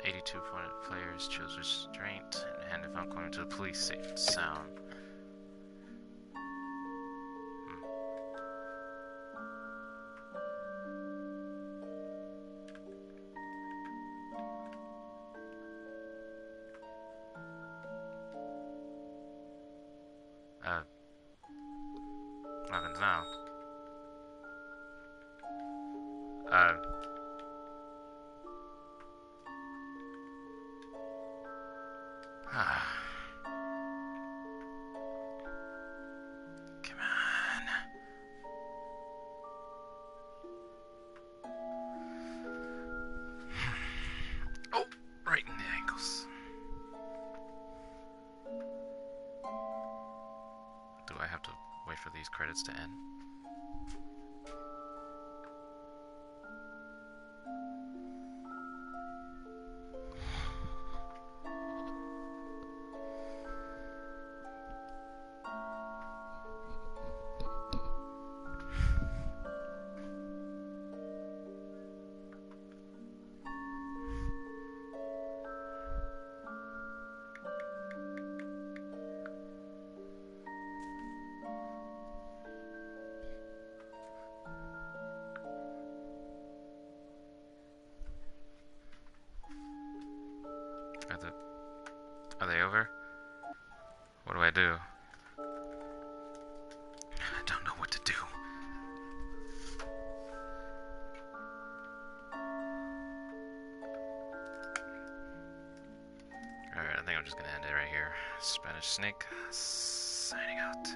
82 players chose restraint and handed Falcone to the police safe and sound. Nothing's now. Come on. Oh, right in the ankles. Do I have to wait for these credits to end? Are they over? What do I do? I don't know what to do. Alright, I think I'm just gonna end it right here. Spanish Snake, signing out.